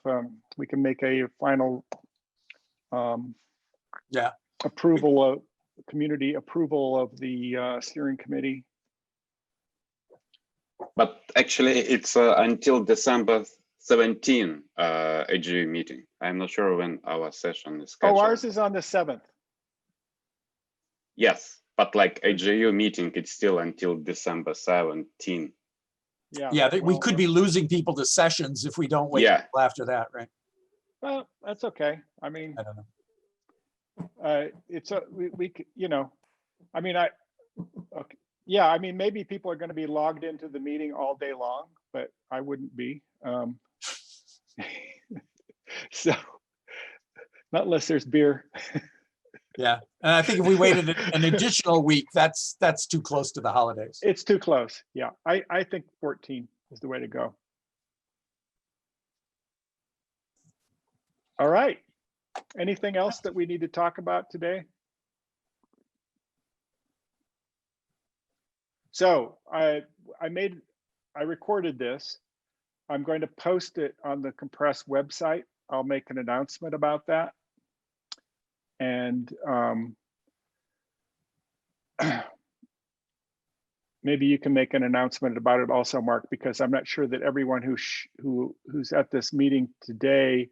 we can make a final approval of community approval of the steering committee. But actually it's until December 17 AGU meeting. I'm not sure when our session is scheduled. Oh, ours is on the 7th. Yes, but like AGU meeting, it's still until December 17. Yeah, we could be losing people to sessions if we don't wait until after that, right? Well, that's okay. I mean, I don't know. It's we I mean, okay. Yeah, I mean, maybe people are going to be logged into the meeting all day long, but I wouldn't be. So, not unless there's beer. Yeah, and I think if we waited an additional week, that's too close to the holidays. It's too close. Yeah, I think 14 is the way to go. All right. Anything else that we need to talk about today? So I recorded this. I'm going to post it on the Compress website. I'll make an announcement about that. And maybe you can make an announcement about it also, Mark, because I'm not sure that everyone who's at this meeting today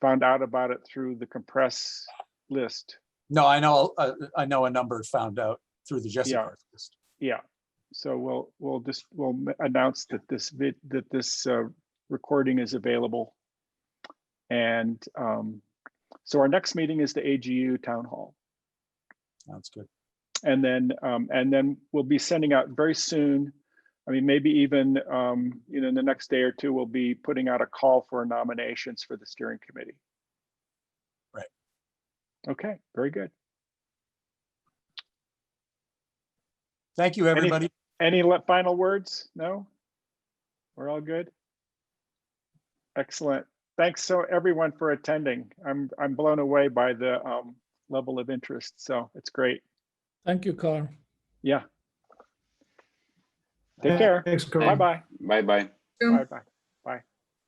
found out about it through the Compress list. No, I know a number found out through the Jesse Cars list. Yeah. So we'll announce that this recording is available, and so our next meeting is the AGU town hall. Sounds good. And then we'll be sending out very soon. I mean, maybe even in the next day or two, we'll be putting out a call for nominations for the steering committee. Right. Okay. Very good. Thank you, everybody. Any final words? No? We're all good? Excellent. Thanks so everyone for attending. I'm blown away by the level of interest, so it's great. Thank you, Carl. Yeah. Take care. Thanks, Carl. Bye-bye. Bye-bye. Bye-bye.